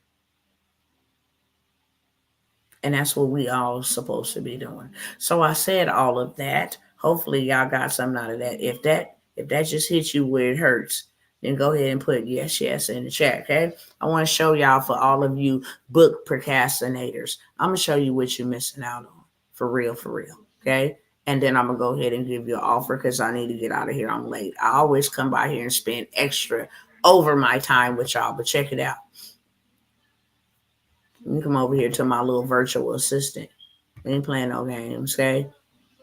And that's what we all supposed to be doing. So I said all of that. Hopefully y'all got something out of that. If that just hits you where it hurts, then go ahead and put yes in the chat, okay? I want to show y'all, for all of you book procrastinators, I'm going to show you what you're missing out on. For real, okay? And then I'm going to go ahead and give you an offer because I need to get out of here. I'm late. I always come by here and spend extra over my time with y'all, but check it out. You come over here to my little virtual assistant. We ain't playing no games, okay?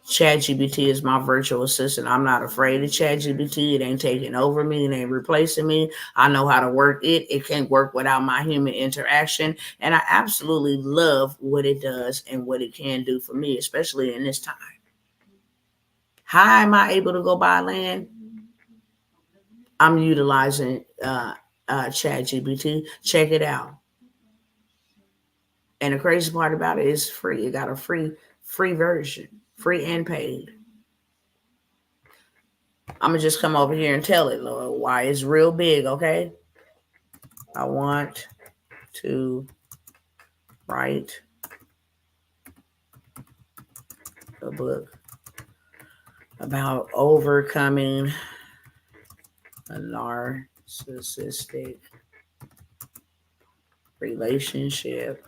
ChatGPT is my virtual assistant. I'm not afraid of ChatGPT. It ain't taking over me. It ain't replacing me. I know how to work it. It can't work without my human interaction. And I absolutely love what it does and what it can do for me, especially in this time. How am I able to go buy land? I'm utilizing ChatGPT. Check it out. And the crazy part about it is free. It got a free version, free and paid. I'm going to just come over here and tell it, Lord, why it's real big, okay? I want to write a book about overcoming a narcissistic relationship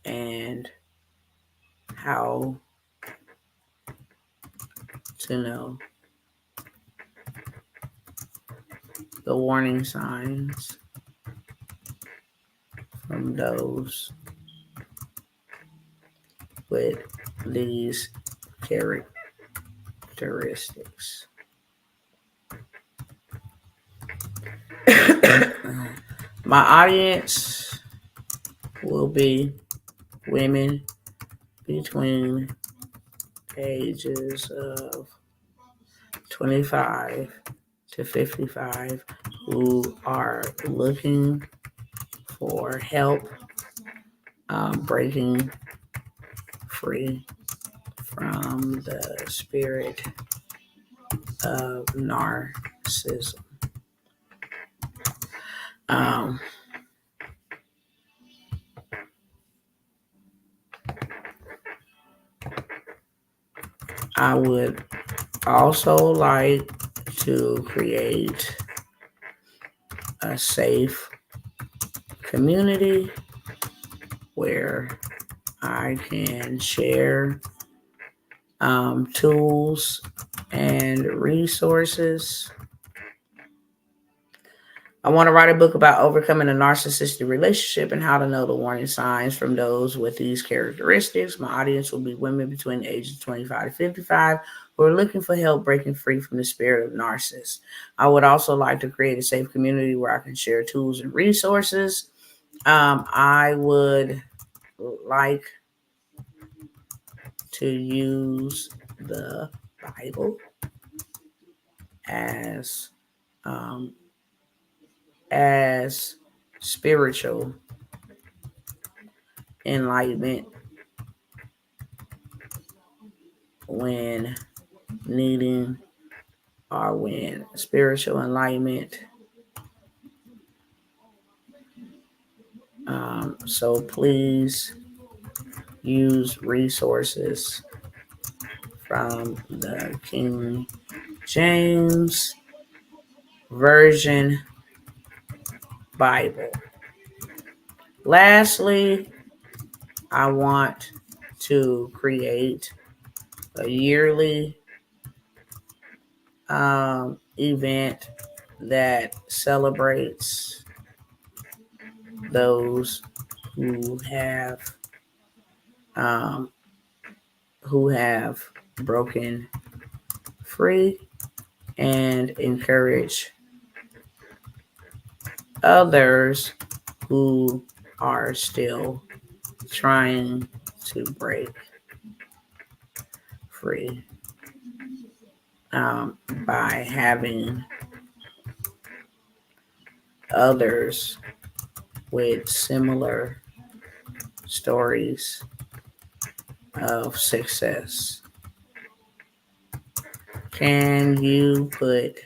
and how to know the warning signs from those with these characteristics. My audience will be women between ages of 25 to 55 who are looking for help breaking free from the spirit of narcissism. I would also like to create a safe community where I can share tools and resources. I want to write a book about overcoming a narcissistic relationship and how to know the warning signs from those with these characteristics. My audience will be women between the ages of 25 to 55 who are looking for help breaking free from the spirit of narcissists. I would also like to create a safe community where I can share tools and resources. I would like to use the Bible as spiritual enlightenment when needing, or when spiritual enlightenment. So please use resources from the King James Version Bible. Lastly, I want to create a yearly event that celebrates those who have um, broken free and encourage others who are still trying to break free by having others with similar stories of success. Can you create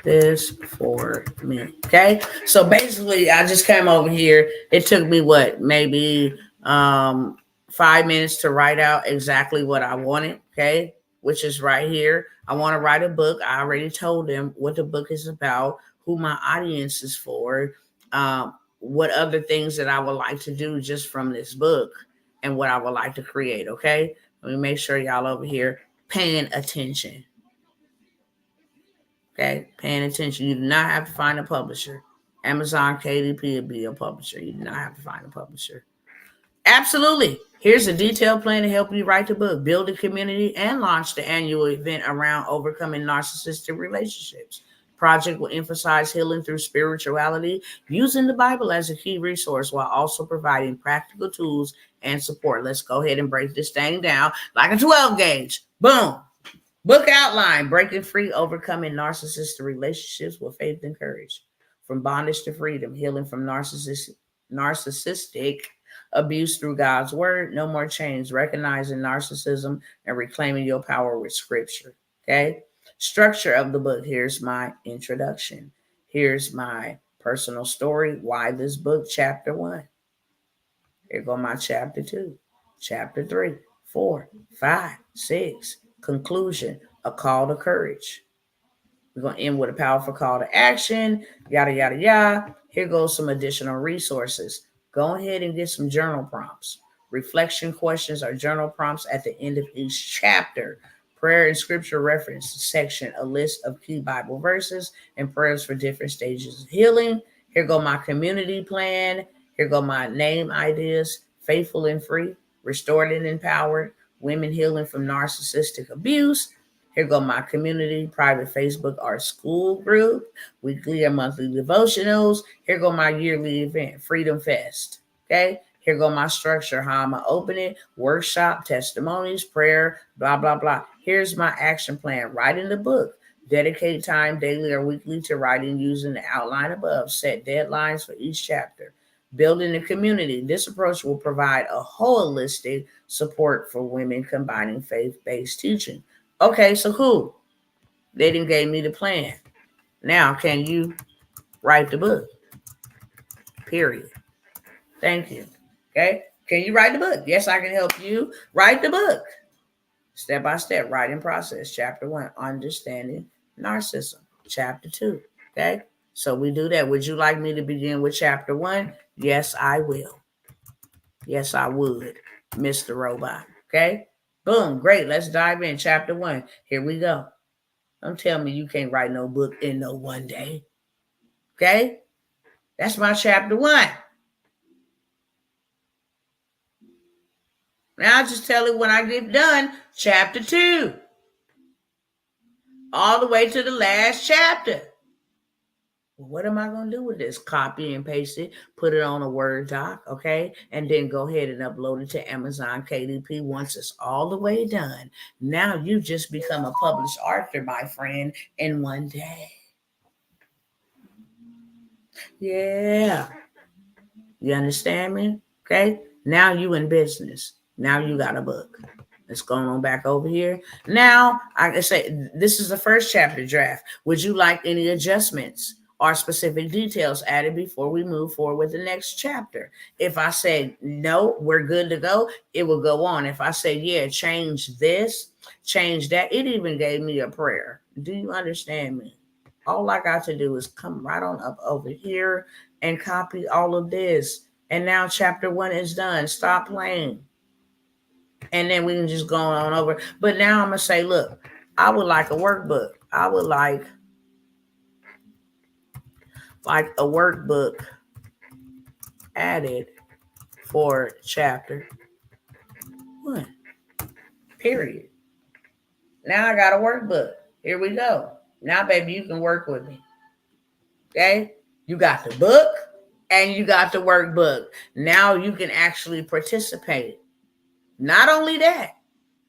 this for me? Okay, so basically I just came over here. It took me maybe 5 minutes to write out exactly what I wanted, okay, which is right here. I want to write a book. I already told them what the book is about, who my audience is for, what other things that I would like to do just from this book, and what I would like to create. Okay, let me make sure y'all over here paying attention. Okay, paying attention. You do not have to find a publisher. Amazon KDP will be a publisher. You do not have to find a publisher. Absolutely. Here's a detailed plan to help you write the book, build a community, and launch the annual event around overcoming narcissistic relationships. Project will emphasize healing through spirituality, using the Bible as a key resource while also providing practical tools and support. Let's go ahead and break this thing down like a 12 gauge. Boom. Book outline: Breaking Free, Overcoming Narcissistic Relationships with Faith and Courage. From Bondage to Freedom, Healing from Narcissistic Abuse Through God's Word. No More Chains, Recognizing Narcissism and Reclaiming Your Power with Scripture. Okay? Structure of the book. Here's my introduction. Here's my personal story. Why this book? Chapter 1. Here go my chapter 2. Chapter 3, 4, 5, 6. Conclusion, a call to courage. We're going to end with a powerful call to action, yada, yada, yada. Here goes some additional resources. Go ahead and get some journal prompts. Reflection questions or journal prompts at the end of each chapter. Prayer and scripture reference section, a list of key Bible verses and prayers for different stages of healing. Here go my community plan. Here go my name ideas: Faithful and Free, Restored and Empowered, Women Healing from Narcissistic Abuse. Here go my community, private Facebook or school group, weekly or monthly devotionals. Here go my yearly event, Freedom Fest. Okay. Here go my structure, how I'm going to open it: workshop, testimonies, prayer, blah, blah, blah. Here's my action plan: writing the book. Dedicate time daily or weekly to writing using the outline above. Set deadlines for each chapter. Building a community. This approach will provide a holistic support for women combining faith-based teaching. Okay, so cool. They didn't gave me the plan. Now, can you write the book? Period. Thank you. Okay. Can you write the book? Yes, I can help you write the book. Step by step writing process. Chapter 1, understanding narcissism. Chapter 2. Okay. So we do that. Would you like me to begin with chapter 1? Yes, I will. Yes, I would, Mr. Robot. Okay. Boom. Great. Let's dive in. Chapter 1. Here we go. Don't tell me you can't write no book in no one day. Okay. That's my chapter 1. Now I'll just tell it when I get done. Chapter 2. All the way to the last chapter. Well, what am I going to do with this? Copy and paste it, put it on a Word doc, okay? And then go ahead and upload it to Amazon KDP once it's all the way done. Now you just become a published author, my friend, in one day. Yeah. You understand me? Okay? Now you in business. Now you got a book. Let's go on back over here. Now, I can say this is the first chapter draft. Would you like any adjustments or specific details added before we move forward with the next chapter? If I say, no, we're good to go, it will go on. If I say, yeah, change this, change that, it even gave me a prayer. Do you understand me? All I got to do is come right on up over here and copy all of this. And now chapter 1 is done. Stop playing. And then we can just go on over. But now I'm going to say, look, I would like a workbook. I would like a workbook added for chapter 1. Period. Now I got a workbook. Here we go. Now, baby, you can work with me. Okay? You got the book and you got the workbook. Now you can actually participate. Not only that,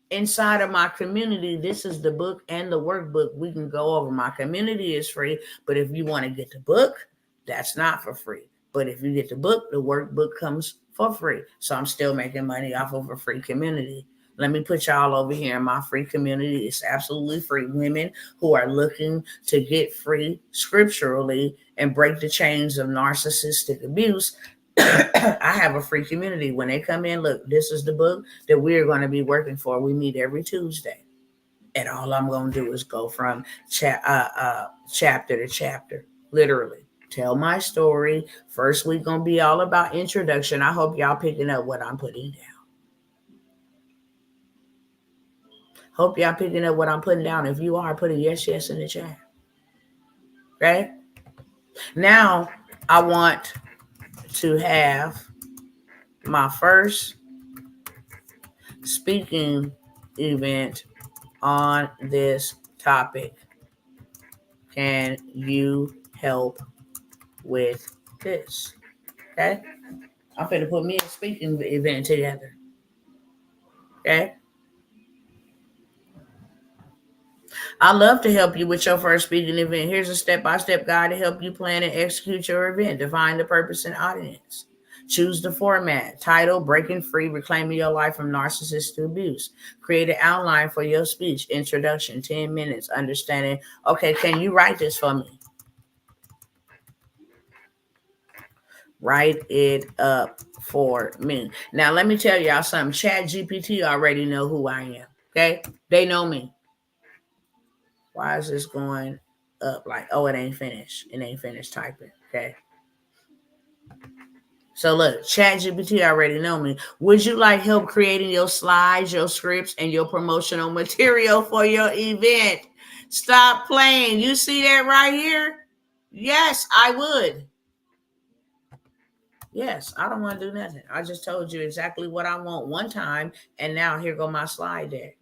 inside of my community, this is the book and the workbook. We can go over. My community is free, but if you want to get the book, that's not for free. But if you get the book, the workbook comes for free. So I'm still making money off of a free community. Let me put y'all over here in my free community. It's absolutely free. Women who are looking to get free scripturally and break the chains of narcissistic abuse. I have a free community. When they come in, look, this is the book that we're going to be working for. We meet every Tuesday. And all I'm going to do is go from chapter to chapter, literally. Tell my story. First week going to be all about introduction. I hope y'all picking up what I'm putting down. Hope y'all picking up what I'm putting down. If you are, put a yes in the chat. Okay? Now, I want to have my first speaking event on this topic. Can you help with this? Okay? I'm going to put me a speaking event together. Okay? I love to help you with your first speaking event. Here's a step-by-step guide to help you plan and execute your event. Define the purpose and audience. Choose the format. Title, Breaking Free, Reclaiming Your Life from Narcissistic Abuse. Create an outline for your speech. Introduction, 10 minutes. Understanding. Okay, can you write this for me? Write it up for me. Now, let me tell y'all something. ChatGPT already know who I am. Okay? They know me. Why is this going up? Like, oh, it ain't finished. It ain't finished typing. Okay. So look, ChatGPT already know me. Would you like help creating your slides, your scripts, and your promotional material for your event? Stop playing. You see that right here? Yes, I would. Yes, I don't want to do nothing. I just told you exactly what I want one time, and now here go my slide deck.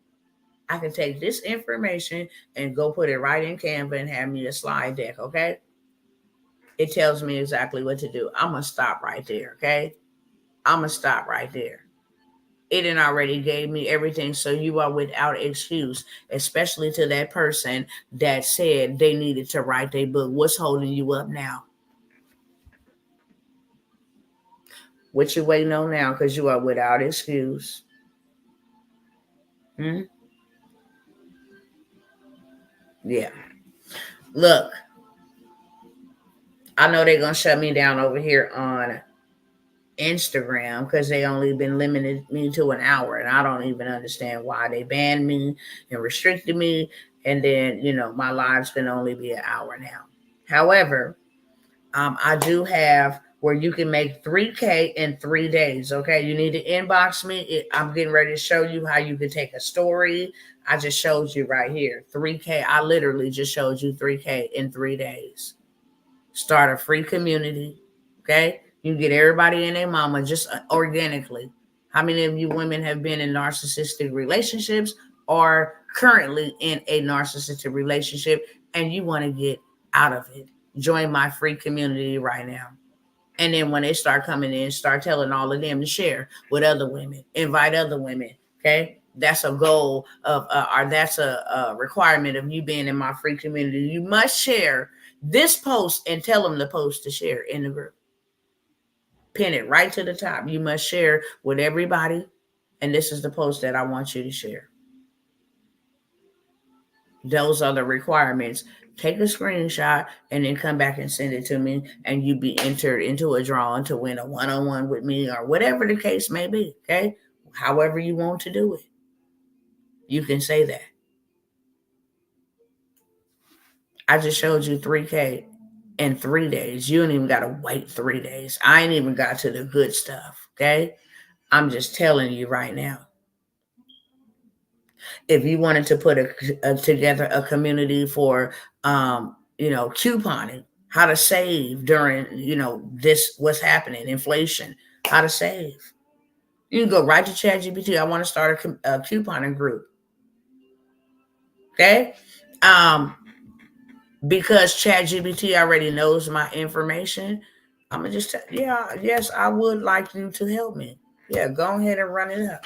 I can take this information and go put it right in Canva and have me a slide deck, okay? It tells me exactly what to do. I'm going to stop right there, okay? I'm going to stop right there. It done already gave me everything, so you are without excuse, especially to that person that said they needed to write their book. What's holding you up now? What you waiting on now? Because you are without excuse. Yeah. Look, I know they're going to shut me down over here on Instagram because they only been limited me to an hour, and I don't even understand why they banned me and restricted me. And then, my lives can only be an hour now. However, I do have where you can make $3,000 in 3 days. Okay. You need to inbox me. I'm getting ready to show you how you can take a story. I just showed you right here. $3,000. I literally just showed you $3,000 in 3 days. Start a free community. Okay. You get everybody and their mama just organically. How many of you women have been in narcissistic relationships or currently in a narcissistic relationship and you want to get out of it? Join my free community right now. And then when they start coming in, start telling all of them to share with other women, invite other women. Okay. That's a goal of, or that's a requirement of you being in my free community. You must share this post and tell them the post to share in the group. Pin it right to the top. You must share with everybody. And this is the post that I want you to share. Those are the requirements. Take a screenshot and then come back and send it to me, and you be entered into a drawing to win a one-on-one with me or whatever the case may be, okay? However you want to do it. You can say that. I just showed you $3,000 in 3 days. You don't even got to wait 3 days. I ain't even got to the good stuff, okay? I'm just telling you right now. If you wanted to put together a community for, couponing, how to save during, this, what's happening, inflation, how to save. You can go right to ChatGPT. I want to start a couponing group. Okay? Because ChatGPT already knows my information, I'm going to just yes, I would like you to help me. Yeah, go ahead and run it up.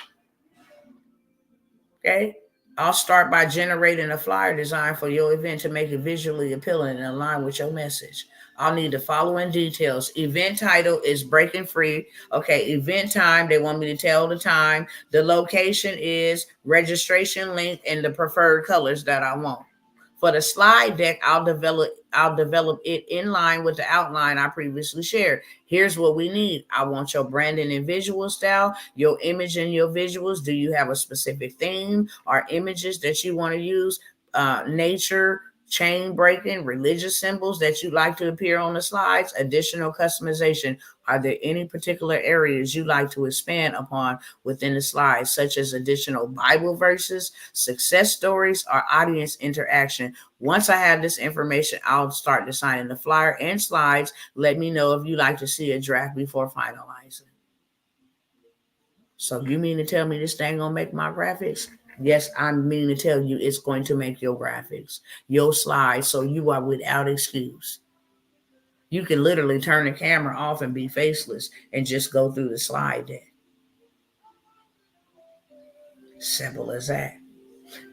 Okay? I'll start by generating a flyer design for your event to make it visually appealing and align with your message. I'll need the following details. Event title is Breaking Free. Okay, event time, they want me to tell the time. The location is registration link and the preferred colors that I want. For the slide deck, I'll develop it in line with the outline I previously shared. Here's what we need. I want your branding and visual style, your image and your visuals. Do you have a specific theme or images that you want to use? Nature, chain breaking, religious symbols that you'd like to appear on the slides, additional customization. Are there any particular areas you'd like to expand upon within the slides, such as additional Bible verses, success stories, or audience interaction? Once I have this information, I'll start designing the flyer and slides. Let me know if you'd like to see a draft before finalizing. So you mean to tell me this thing gonna make my graphics? Yes, I mean to tell you it's going to make your graphics, your slides, so you are without excuse. You can literally turn the camera off and be faceless and just go through the slide deck. Simple as that.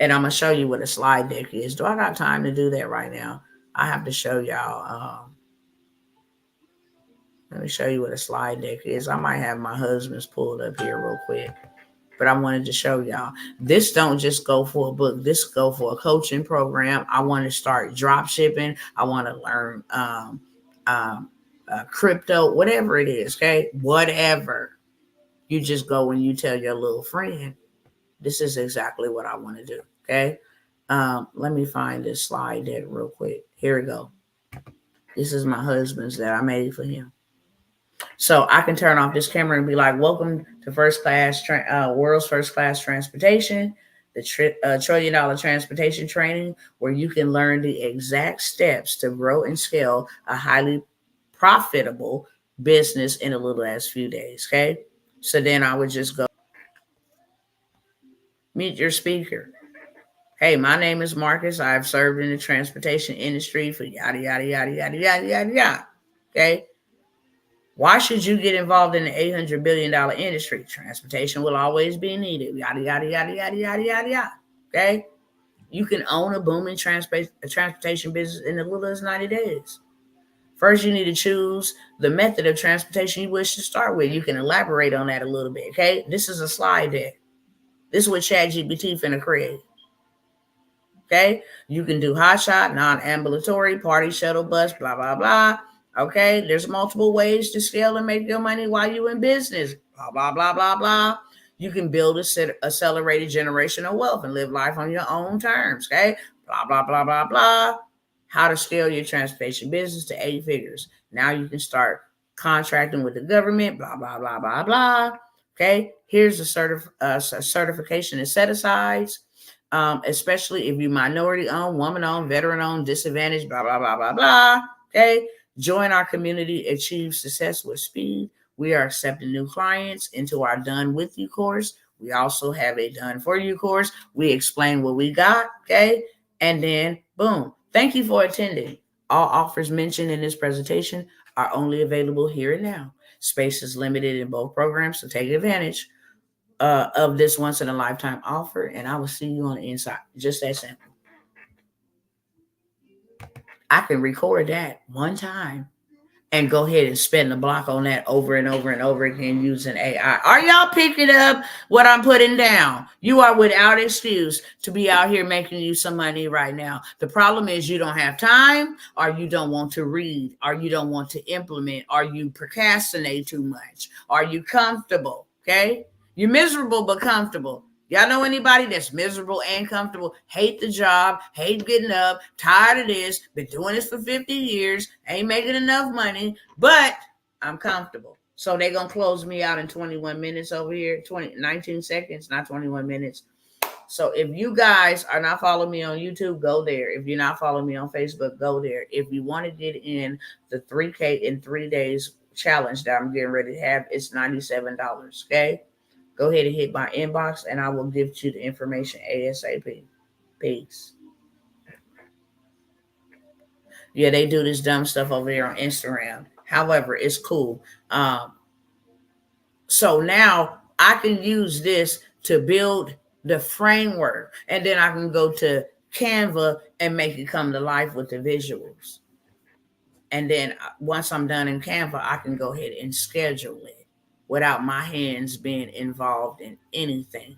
And I'm going to show you what a slide deck is. Do I got time to do that right now? I have to show y'all. Let me show you what a slide deck is. I might have my husband's pulled up here real quick. But I wanted to show y'all. This don't just go for a book. This go for a coaching program. I want to start drop shipping. I want to learn crypto, whatever it is, okay? Whatever. You just go and you tell your little friend, this is exactly what I want to do, okay? Let me find this slide deck real quick. Here we go. This is my husband's that I made for him. So I can turn off this camera and be like, welcome to world's first class transportation, the $1 trillion transportation training, where you can learn the exact steps to grow and scale a highly profitable business in a little as few days. Okay. So then I would just go meet your speaker. Hey, my name is Marcus. I've served in the transportation industry for yada, yada, yada, yada, yada, yada, yada. Okay. Why should you get involved in the $800 billion industry? Transportation will always be needed. Yada, yada, yada, yada, yada, yada, yada. Okay. You can own a booming transportation business in as little as 90 days. First, you need to choose the method of transportation you wish to start with. You can elaborate on that a little bit, okay? This is a slide deck. This is what ChatGPT finna create, okay? You can do hotshot, non-ambulatory, party shuttle bus, blah, blah, blah, okay? There's multiple ways to scale and make your money while you're in business, blah, blah, blah, blah, blah. You can build accelerated generational wealth and live life on your own terms, okay? Blah, blah, blah, blah, blah. How to scale your transportation business to 8 figures. Now you can start contracting with the government, blah, blah, blah, blah, blah. Okay, here's the certification and set-asides, especially if you're minority-owned, woman-owned, veteran-owned, disadvantaged, blah, blah, blah, blah, blah. Okay, join our community, achieve success with speed. We are accepting new clients into our Done With You course. We also have a Done For You course. We explain what we got, okay, and then boom. Thank you for attending. All offers mentioned in this presentation are only available here and now. Space is limited in both programs, so take advantage of this once-in-a-lifetime offer, and I will see you on the inside. Just that simple. I can record that one time and go ahead and spin the block on that over and over and over again using AI. Are y'all picking up what I'm putting down? You are without excuse to be out here making you some money right now. The problem is you don't have time, or you don't want to read, or you don't want to implement, or you procrastinate too much. Are you comfortable? Okay? You're miserable but comfortable. Y'all know anybody that's miserable and comfortable, hate the job, hate getting up, tired of this, been doing this for 50 years, ain't making enough money, but I'm comfortable. So they're going to close me out in 21 minutes over here, 19 seconds, not 21 minutes. So if you guys are not following me on YouTube, go there. If you're not following me on Facebook, go there. If you want to get in the 3K in 3 days challenge that I'm getting ready to have, it's $97, okay? Go ahead and hit my inbox, and I will give you the information ASAP. Peace. Yeah, they do this dumb stuff over here on Instagram. However, it's cool. So now I can use this to build the framework, and then I can go to Canva and make it come to life with the visuals. And then once I'm done in Canva, I can go ahead and schedule it without my hands being involved in anything.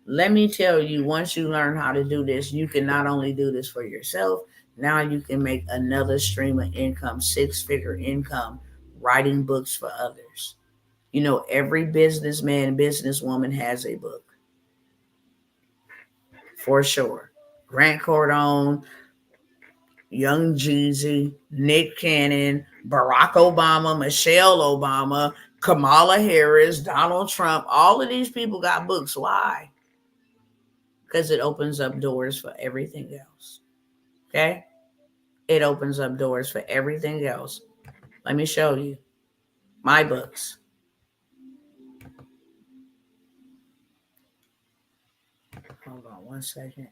Let me tell you, once you learn how to do this, you can not only do this for yourself, now you can make another stream of income, 6-figure income, writing books for others. You know, every businessman, businesswoman has a book. For sure. Grant Cardone, Young Jeezy, Nick Cannon, Barack Obama, Michelle Obama, Kamala Harris, Donald Trump, all of these people got books. Why? Because it opens up doors for everything else. Okay? It opens up doors for everything else. Let me show you my books. Hold on one second.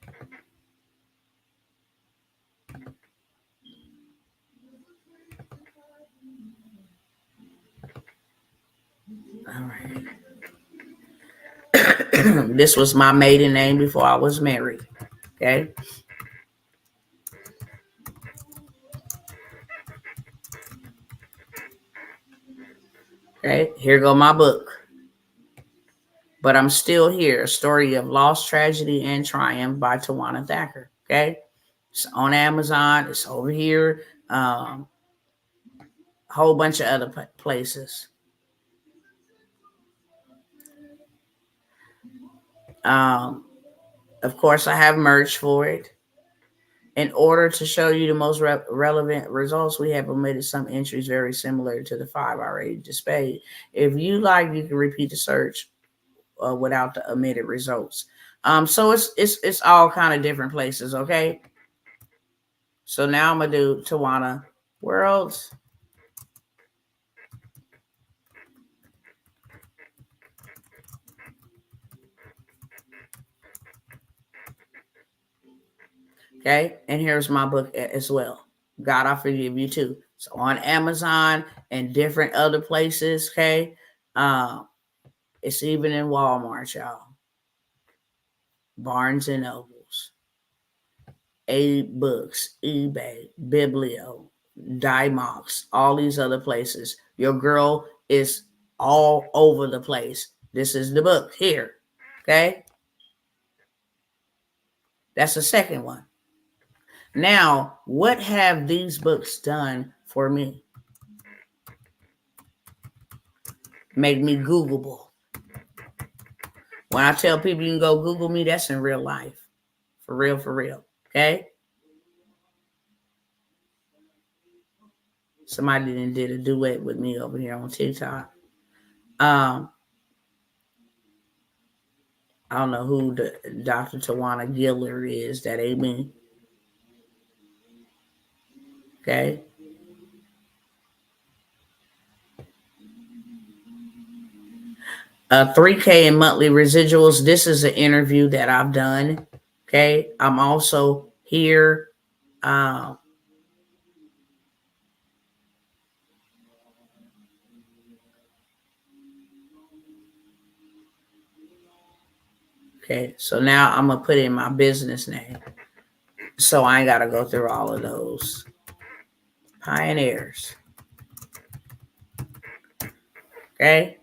All right. This was my maiden name before I was married. Okay. Okay. Here go my book. But I'm still here. A story of loss, tragedy, and triumph by Tawana Thacker. Okay. It's on Amazon. It's over here. A whole bunch of other places. Of course, I have merch for it. In order to show you the most relevant results, we have omitted some entries very similar to the 5 already displayed. If you like, you can repeat the search without the omitted results. So it's all kind of different places, okay? So now I'm gonna do Tawana Worlds. Okay, and here's my book as well. God, I forgive you too. So on Amazon and different other places, okay? It's even in Walmart, y'all. Barnes and Nobles, A Books, eBay, Biblio, Dymox, all these other places. Your girl is all over the place. This is the book here, okay? That's the second one. Now, what have these books done for me? Make me Googleable. When I tell people you can go Google me, that's in real life. For real, okay? Somebody did a duet with me over here on TikTok. I don't know who the Dr. Tawana Giller is. That ain't me. Okay. $3K in monthly residuals. This is an interview that I've done. Okay. I'm also here. Okay. So now I'm going to put in my business name. So I ain't got to go through all of those. Pioneers. Okay.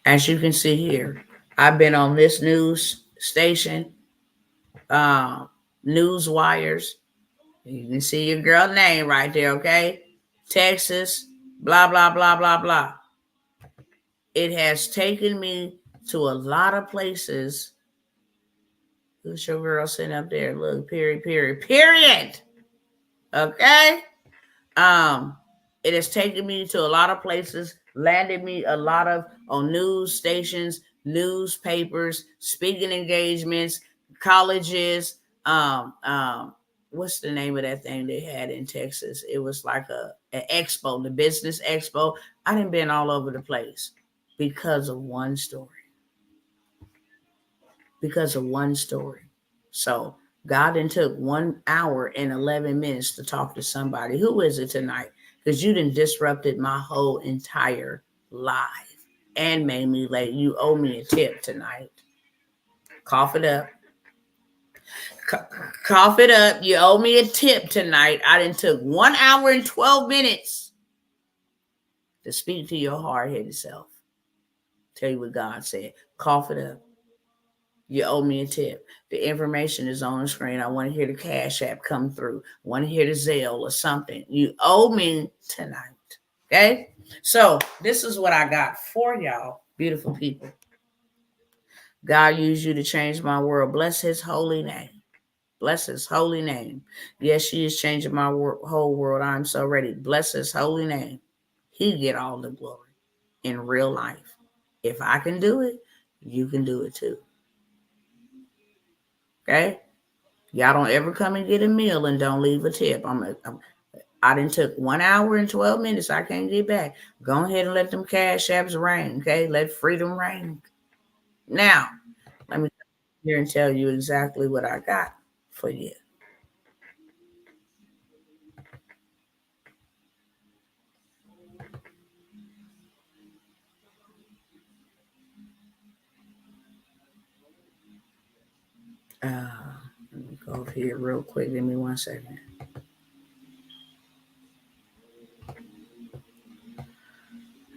As you can see here, I've been on this news station, news wires, You can see your girl name right there, okay? Texas, blah, blah, blah, blah, blah. It has taken me to a lot of places. Who's your girl sitting up there? Look, period. Okay? It has taken me to a lot of places, landed me a lot of on news stations, newspapers, speaking engagements, colleges. What's the name of that thing they had in Texas? It was like an expo, the business expo. I done been all over the place because of one story. Because of one story. So God then took 1 hour and 11 minutes to talk to somebody. Who is it tonight? Because you done disrupted my whole entire life and made me late. You owe me a tip tonight. Cough it up. Cough it up. You owe me a tip tonight. I done took 1 hour and 12 minutes to speak to your hard-headed self. Tell you what God said. Cough it up. You owe me a tip. The information is on the screen. I want to hear the Cash App come through. I want to hear the Zelle or something. You owe me tonight. Okay? So this is what I got for y'all, beautiful people. God used you to change my world. Bless his holy name. Bless his holy name. Yes, she is changing my whole world. I'm so ready. Bless his holy name. He get all the glory in real life. If I can do it, you can do it too. Okay? Y'all don't ever come and get a meal and don't leave a tip. I done took 1 hour and 12 minutes. I can't get back. Go ahead and let them Cash Apps reign, okay? Let freedom reign. Now, let me come here and tell you exactly what I got for you. Let me go over here real quick. Give me 1 second.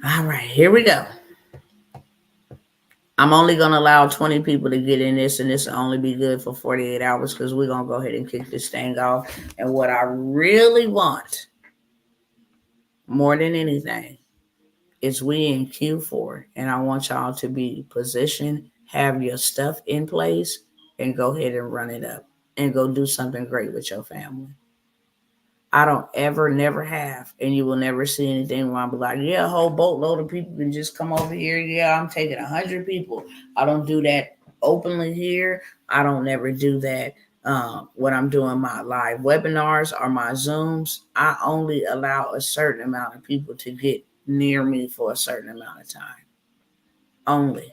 All right, here we go. I'm only going to allow 20 people to get in this, and this will only be good for 48 hours because we're going to go ahead and kick this thing off. And what I really want, more than anything, is we in Q4, and I want y'all to be positioned, have your stuff in place, and go ahead and run it up and go do something great with your family. I don't never have, and you will never see anything where I'm like, yeah, a whole boatload of people can just come over here. Yeah, I'm taking 100 people. I don't do that openly here. I don't never do that when I'm doing my live webinars or my Zooms. I only allow a certain amount of people to get near me for a certain amount of time. Only.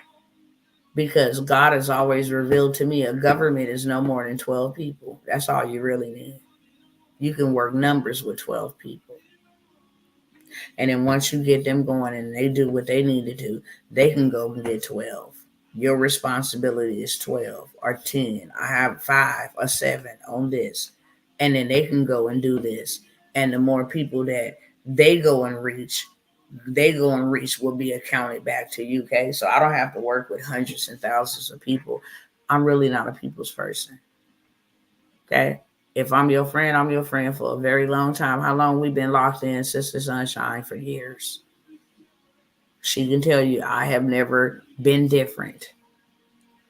Because God has always revealed to me a government is no more than 12 people. That's all you really need. You can work numbers with 12 people. And then once you get them going and they do what they need to do, they can go and get 12. Your responsibility is 12 or 10. I have 5 or 7 on this. And then they can go and do this. And the more people that they go and reach will be accounted back to you. Okay. So I don't have to work with hundreds and thousands of people. I'm really not a people's person. Okay. If I'm your friend, I'm your friend for a very long time. How long we've been locked in, Sister Sunshine? For years. She can tell you I have never been different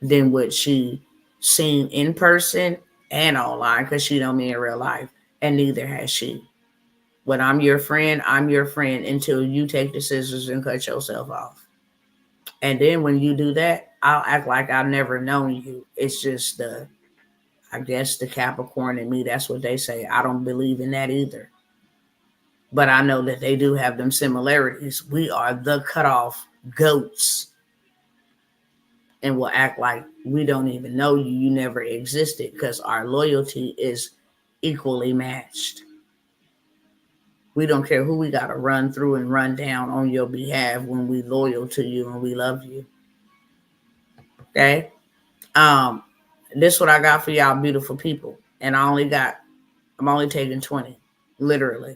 than what she seen in person and online, because she know me in real life, and neither has she. When I'm your friend until you take the scissors and cut yourself off. And then when you do that, I'll act like I've never known you. It's just I guess the Capricorn in me, that's what they say. I don't believe in that either. But I know that they do have them similarities. We are the cutoff goats. And will act like we don't even know you. You never existed, because our loyalty is equally matched. We don't care who we got to run through and run down on your behalf when we loyal to you and we love you. Okay? This is what I got for y'all beautiful people. And I'm only taking 20. Literally.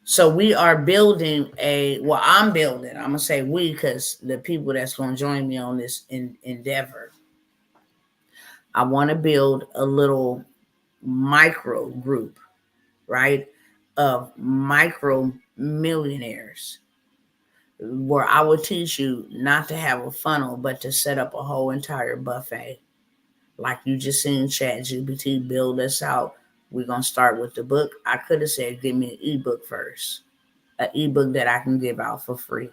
So we are building I'm building. I'm going to say we, because the people that's going to join me on this endeavor. I want to build a little micro group, right, of micro millionaires where I will teach you not to have a funnel, but to set up a whole entire buffet. Like you just seen ChatGPT build us out. We're going to start with the book. I could have said, give me an ebook first, an ebook that I can give out for free.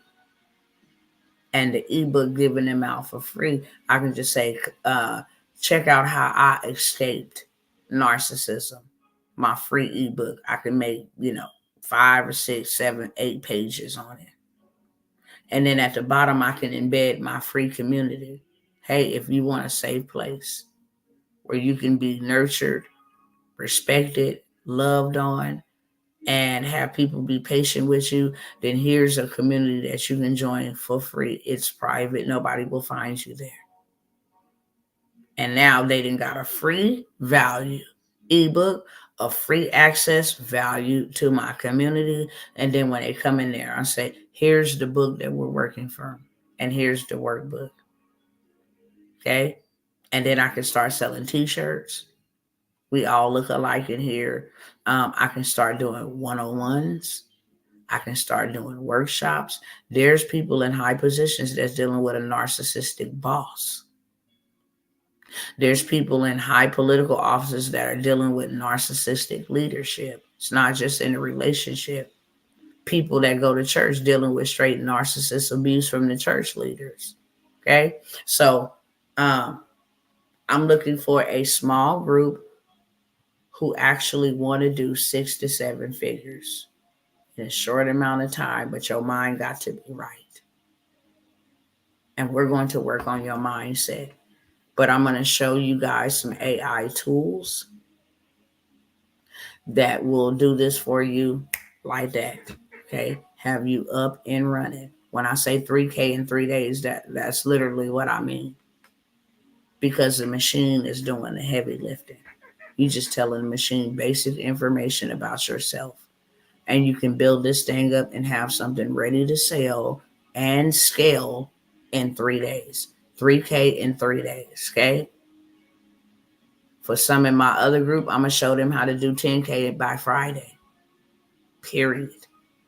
And the ebook giving them out for free, I can just say, check out how I escaped narcissism. My free ebook. I can make, 5 or 6, 7, 8 pages on it. And then at the bottom, I can embed my free community. Hey, if you want a safe place where you can be nurtured, respected, loved on, and have people be patient with you, then here's a community that you can join for free. It's private. Nobody will find you there. And now they done got a free value ebook, a free access value to my community. And then when they come in there, I say, here's the book that we're working from. And here's the workbook. Okay. And then I can start selling t-shirts. We all look alike in here. I can start doing one-on-ones. I can start doing workshops. There's people in high positions that's dealing with a narcissistic boss. There's people in high political offices that are dealing with narcissistic leadership. It's not just in a relationship. People that go to church dealing with straight narcissist abuse from the church leaders. Okay. So I'm looking for a small group who actually want to do 6 to 7 figures in a short amount of time, but your mind got to be right. And we're going to work on your mindset. But I'm going to show you guys some AI tools that will do this for you like that. Okay. Have you up and running. When I say 3K in 3 days, that's literally what I mean. Because the machine is doing the heavy lifting. You just telling the machine basic information about yourself. And you can build this thing up and have something ready to sell and scale in 3 days. 3K in 3 days. Okay. For some in my other group, I'm going to show them how to do 10K by Friday. Period.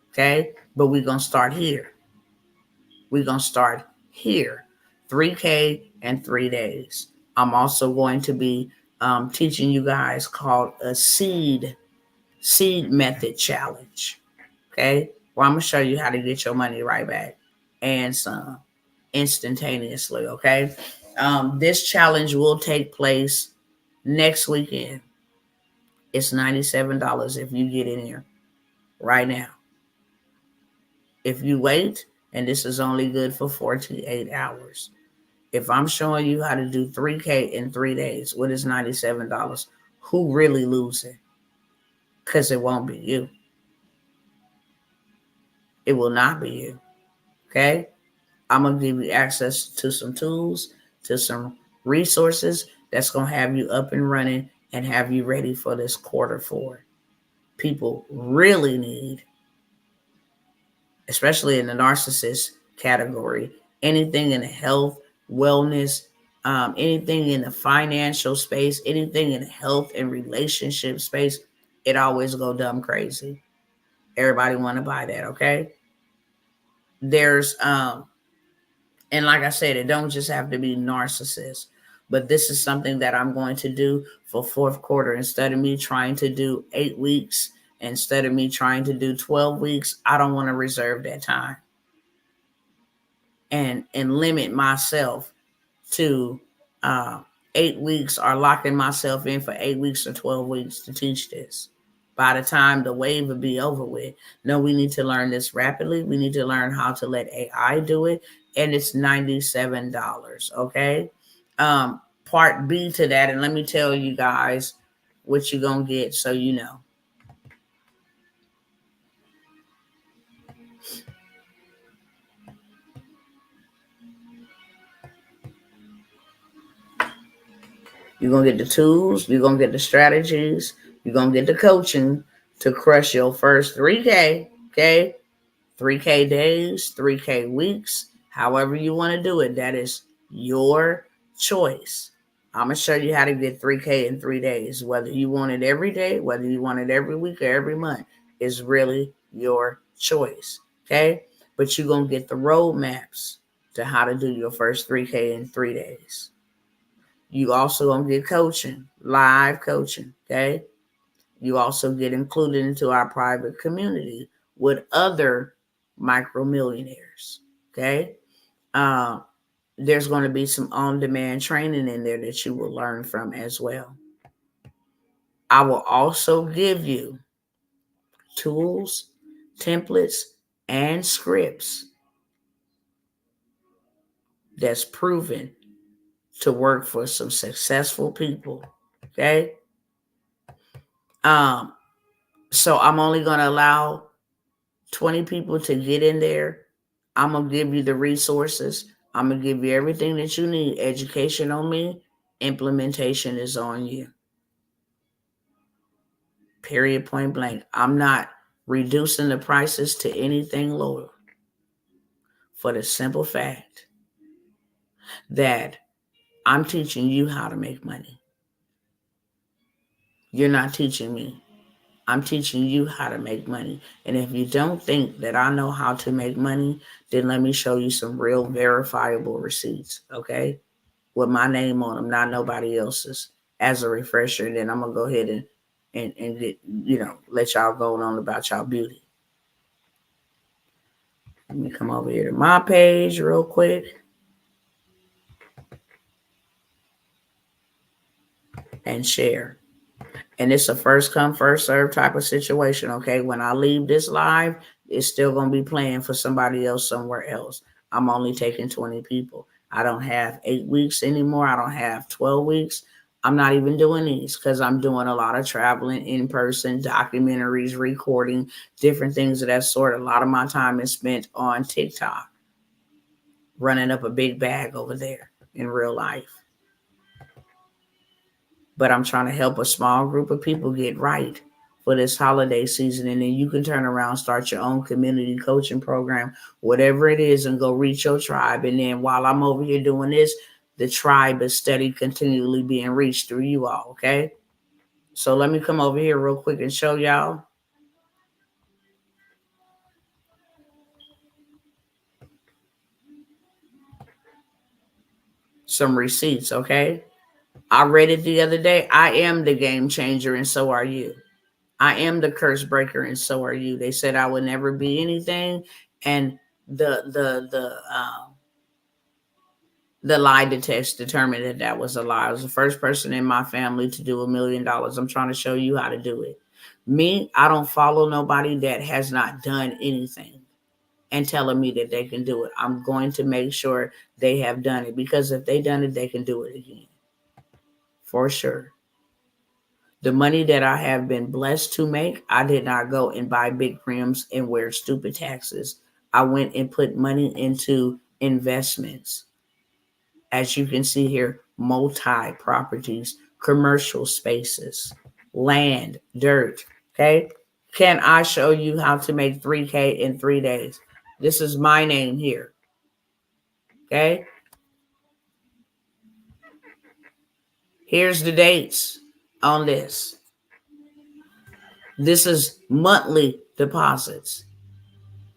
Okay. But we're going to start here. We're going to start here. 3K in 3 days. I'm also going to be teaching you guys called a seed method challenge. Okay. Well, I'm going to show you how to get your money right back and some instantaneously. Okay. This challenge will take place next weekend. It's $97 if you get in here right now. If you wait, and this is only good for 48 hours. If I'm showing you how to do 3K in 3 days, what is $97? Who really losing? Because it won't be you. It will not be you. Okay? I'm going to give you access to some tools, to some resources that's going to have you up and running and have you ready for this Q4. People really need, especially in the narcissist category, anything in the health, wellness, anything in the financial space, anything in the health and relationship space, it always go dumb crazy. Everybody want to buy that, okay? There's, and like I said, it don't just have to be narcissists, but this is something that I'm going to do for Q4. Instead of me trying to do 8 weeks, instead of me trying to do 12 weeks, I don't want to reserve that time and limit myself to 8 weeks or locking myself in for 8 weeks or 12 weeks to teach this. By the time the wave will be over with. No, we need to learn this rapidly. We need to learn how to let AI do it. And it's $97. Okay. Part B to that. And let me tell you guys what you're going to get so you know. You're going to get the tools. You're going to get the strategies. You're going to get the coaching to crush your first 3K. Okay. 3K days, 3K weeks, however you want to do it. That is your choice. I'm going to show you how to get 3K in 3 days. Whether you want it every day, whether you want it every week or every month is really your choice. Okay? But you're going to get the roadmaps to how to do your first 3K in 3 days. You also going to get coaching, live coaching. Okay? You also get included into our private community with other micro millionaires. Okay? There's going to be some on-demand training in there that you will learn from as well. I will also give you tools, templates, and scripts that's proven to work for some successful people. Okay? So I'm only going to allow 20 people to get in there. I'm going to give you the resources. I'm going to give you everything that you need. Education on me. Implementation is on you. Period, point blank. I'm not reducing the prices to anything lower for the simple fact that I'm teaching you how to make money. You're not teaching me. I'm teaching you how to make money. And if you don't think that I know how to make money, then let me show you some real verifiable receipts, okay? With my name on them, not nobody else's, as a refresher. And then I'm going to go ahead and get, let y'all go on about y'all beauty. Let me come over here to my page real quick and share. And it's a first come, first serve type of situation, okay? When I leave this live, it's still going to be playing for somebody else somewhere else. I'm only taking 20 people. I don't have 8 weeks anymore. I don't have 12 weeks. I'm not even doing these because I'm doing a lot of traveling in person, documentaries, recording, different things of that sort. A lot of my time is spent on TikTok, running up a big bag over there in real life. But I'm trying to help a small group of people get right for this holiday season. And then you can turn around, start your own community coaching program, whatever it is, and go reach your tribe. And then while I'm over here doing this, the tribe is steady, continually being reached through you all, okay? So let me come over here real quick and show y'all some receipts, okay? I read it the other day. I am the game changer, and so are you. I am the curse breaker, and so are you. They said I would never be anything, and the lie detector determined that was a lie. I was the first person in my family to do $1 million. I'm trying to show you how to do it. Me, I don't follow nobody that has not done anything and telling me that they can do it. I'm going to make sure they have done it, because if they done it, they can do it again. For sure. The money that I have been blessed to make, I did not go and buy big rims and wear stupid taxes. I went and put money into investments. As you can see here, multi-properties, commercial spaces, land, dirt, okay? Can I show you how to make 3K in 3 days? This is my name here, okay? Here's the dates on this. This is monthly deposits.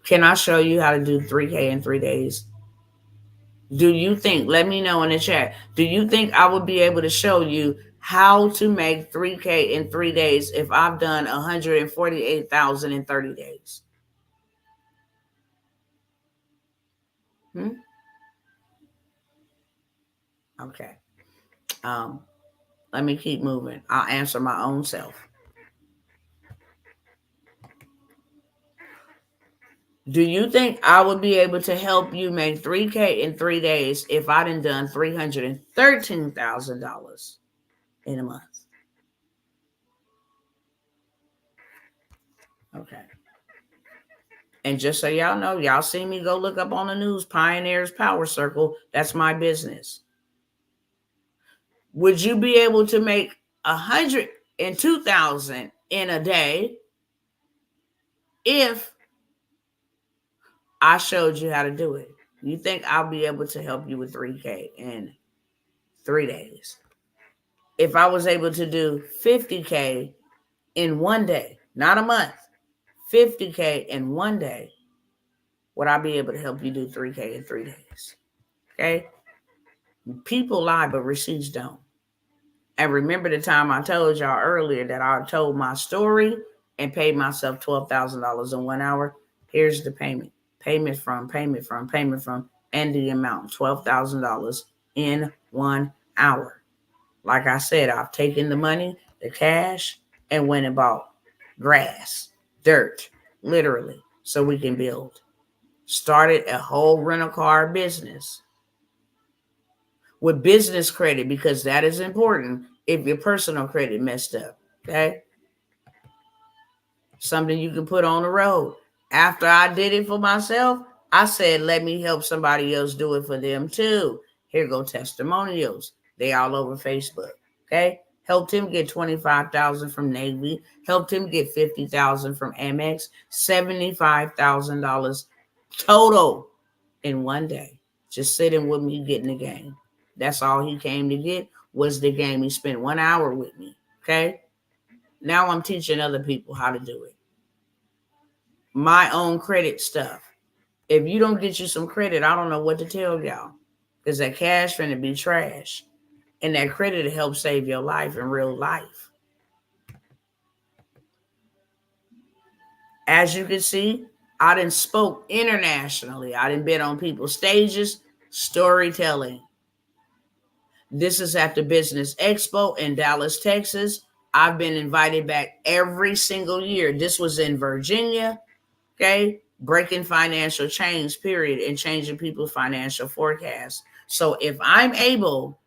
Can I show you how to do 3K in 3 days? Do you think, let me know in the chat, do you think I would be able to show you how to make 3K in 3 days if I've done 148,000 in 30 days? Okay. Let me keep moving. I'll answer my own self. Do you think I would be able to help you make 3K in 3 days if I done $313,000 in a month? Okay. And just so y'all know, y'all see me go look up on the news, Pioneers Power Circle. That's my business. Would you be able to make 102,000 in a day if I showed you how to do it? You think I'll be able to help you with 3K in 3 days? If I was able to do 50K in one day, not a month, 50K in one day, would I be able to help you do 3K in 3 days? Okay? People lie, but receipts don't. And remember the time I told y'all earlier that I told my story and paid myself $12,000 in 1 hour? Here's the payment. Payment from, and the amount, $12,000 in 1 hour. Like I said, I've taken the money, the cash, and went and bought grass, dirt, literally, so we can build. Started a whole rental car business with business credit, because that is important if your personal credit messed up. Okay? Something you can put on the road. After I did it for myself, I said, let me help somebody else do it for them too. Here go testimonials. They all over Facebook. Okay? Helped him get $25,000 from Navy. Helped him get $50,000 from Amex. $75,000 total in one day. Just sitting with me getting the game. That's all he came to get was the game. He spent 1 hour with me. Okay? Now I'm teaching other people how to do it. My own credit stuff. If you don't get you some credit, I don't know what to tell y'all. Because that cash finna be trash. And that credit will help save your life in real life. As you can see, I done spoke internationally. I done been on people's stages, storytelling. This is at the Business Expo in Dallas, Texas. I've been invited back every single year. This was in Virginia, okay? Breaking financial chains, period, and changing people's financial forecasts. So if I'm able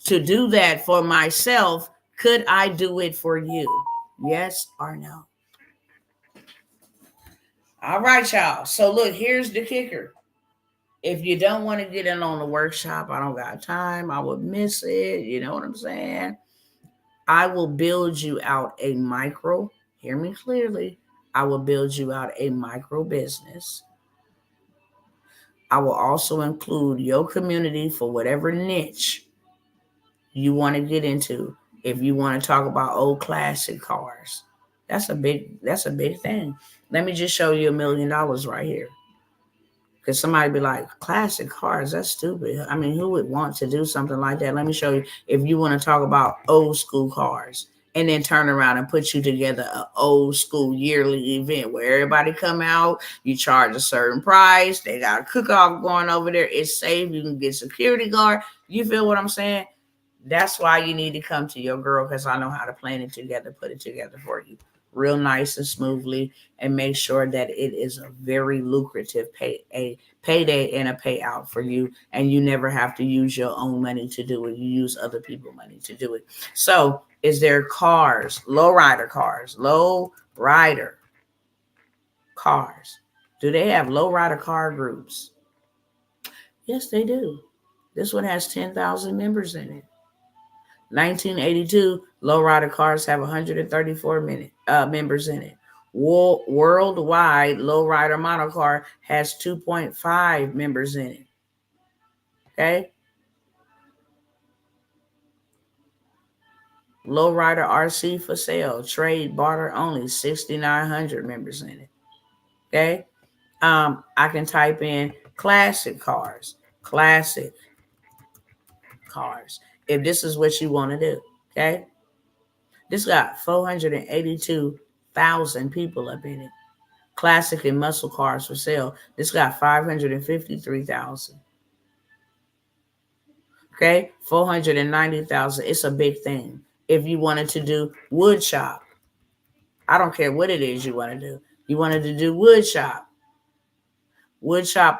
to do that for myself, could I do it for you? Yes or no? All right, y'all. So look, here's the kicker. If you don't want to get in on the workshop, I don't got time, I would miss it. You know what I'm saying? I will build you out a micro, hear me clearly, I will build you out a micro business. I will also include your community for whatever niche you want to get into. If you want to talk about old classic cars, that's a big thing. Let me just show you $1 million right here. Because somebody be like, classic cars, that's stupid. I mean, who would want to do something like that? Let me show you. If you want to talk about old school cars and then turn around and put you together an old school yearly event where everybody come out, you charge a certain price, they got a cook-off going over there, it's safe, you can get security guard. You feel what I'm saying? That's why you need to come to your girl, because I know how to plan it together, put it together for you real nice and smoothly, and make sure that it is a very lucrative payday and a payout for you, and you never have to use your own money to do it. You use other people's money to do it. So is there cars, low rider cars? Do they have low rider car groups? Yes, they do. This one has 10,000 members in it. 1982, lowrider cars have 134 members in it. Worldwide, lowrider model car has 2.5 members in it. Okay? Lowrider RC for sale, trade, barter only, 6,900 members in it. Okay? I can type in classic cars. If this is what you want to do. Okay? This got 482,000 people up in it. Classic and muscle cars for sale. This got 553,000. Okay, 490,000. It's a big thing. If you wanted to do wood shop, I don't care what it is you want to do. You wanted to do wood shop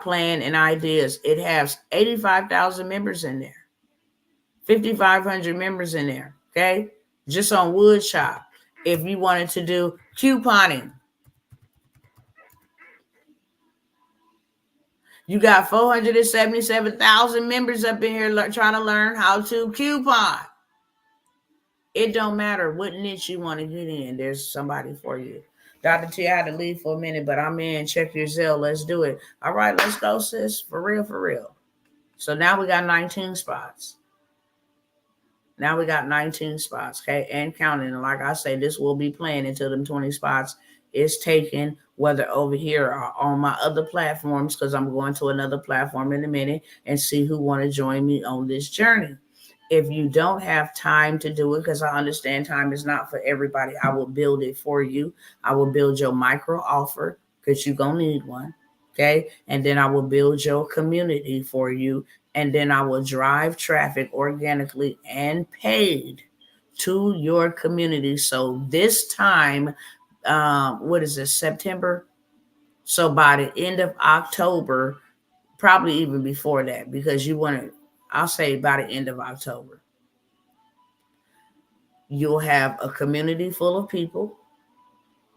plan and ideas. It has 85,000 members in there, 5,500 members in there. Okay, just on wood shop. If you wanted to do couponing, you got 477,000 members up in here trying to learn how to coupon. It don't matter what niche you want to get in. There's somebody for you. Dr. T, I had to leave for a minute, but I'm in. Check your Zelle. Let's do it. All right, let's go, sis. For real. So now we got 19 spots. Now we got 19 spots, okay, and counting. And like I say, this will be playing until them 20 spots is taken, whether over here or on my other platforms, because I'm going to another platform in a minute and see who want to join me on this journey. If you don't have time to do it, because I understand time is not for everybody, I will build it for you. I will build your micro offer because you're going to need one. Okay. And then I will build your community for you. And then I will drive traffic organically and paid to your community. So this time, what is this, September? So by the end of October, probably even before that, because you want to, I'll say by the end of October, you'll have a community full of people.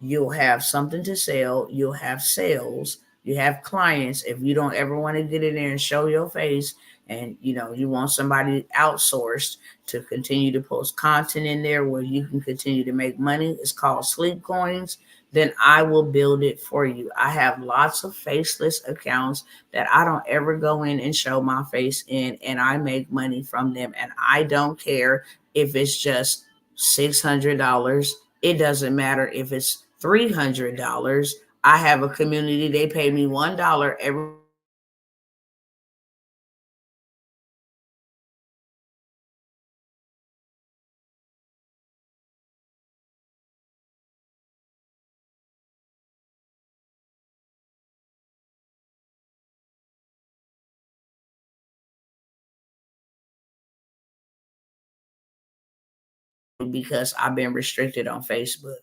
You'll have something to sell. You'll have sales. You have clients. If you don't ever want to get in there and show your face, and you want somebody outsourced to continue to post content in there where you can continue to make money, it's called sleep coins, then I will build it for you. I have lots of faceless accounts that I don't ever go in and show my face in, and I make money from them. And I don't care if it's just $600. It doesn't matter if it's $300. I have a community, they pay me $1 every because I've been restricted on Facebook.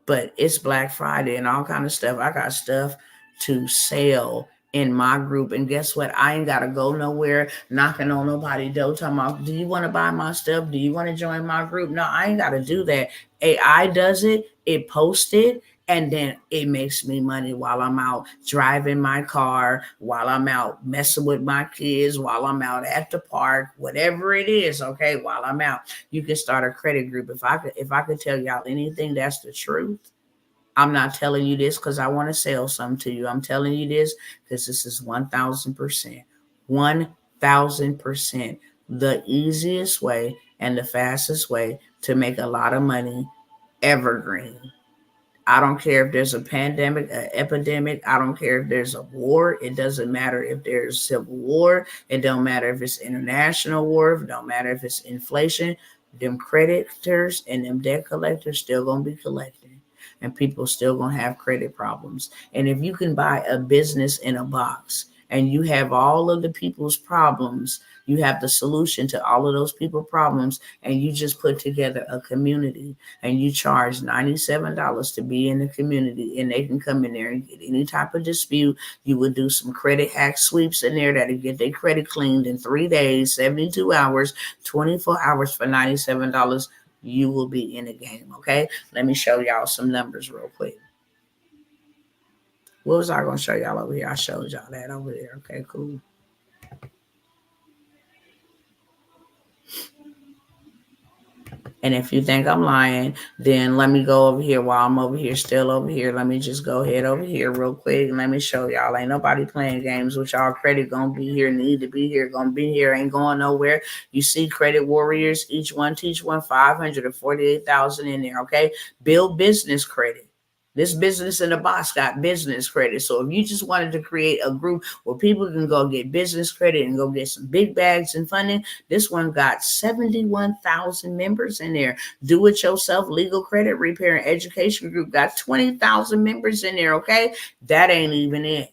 But it's Black Friday and all kind of stuff. I got stuff to sell in my group. And guess what? I ain't got to go nowhere knocking on nobody's door talking about, do you want to buy my stuff? Do you want to join my group? No, I ain't got to do that. AI does it. It posts it. And then it makes me money while I'm out driving my car, while I'm out messing with my kids, while I'm out at the park, whatever it is. Okay, while I'm out, you can start a credit group. If I could tell y'all anything, that's the truth. I'm not telling you this because I want to sell something to you. I'm telling you this because this is 1,000%. 1,000%. The easiest way and the fastest way to make a lot of money, evergreen. I don't care if there's a pandemic, an epidemic. I don't care if there's a war. It doesn't matter if there's civil war. It don't matter if it's international war. It don't matter if it's inflation. Them creditors and them debt collectors still going to be collecting. And people still going to have credit problems. And if you can buy a business in a box and you have all of the people's problems, you have the solution to all of those people's problems, and you just put together a community and you charge $97 to be in the community, and they can come in there and get any type of dispute. You would do some credit hack sweeps in there that'll get their credit cleaned in 3 days, 72 hours, 24 hours for $97. You will be in the game, okay? Let me show y'all some numbers real quick. What was I going to show y'all over here? I showed y'all that over there. Okay, cool. And if you think I'm lying, then let me go over here while I'm over here, still over here. Let me just go ahead over here real quick and let me show y'all. Ain't nobody playing games with y'all. Credit gonna be here, need to be here, gonna be here, ain't going nowhere. You see credit warriors, each one teach one, 548,000 in there, okay? Build business credit. This business in the box got business credit. So if you just wanted to create a group where people can go get business credit and go get some big bags and funding, this one got 71,000 members in there. Do it yourself legal credit repair and education group got 20,000 members in there. Okay, that ain't even it.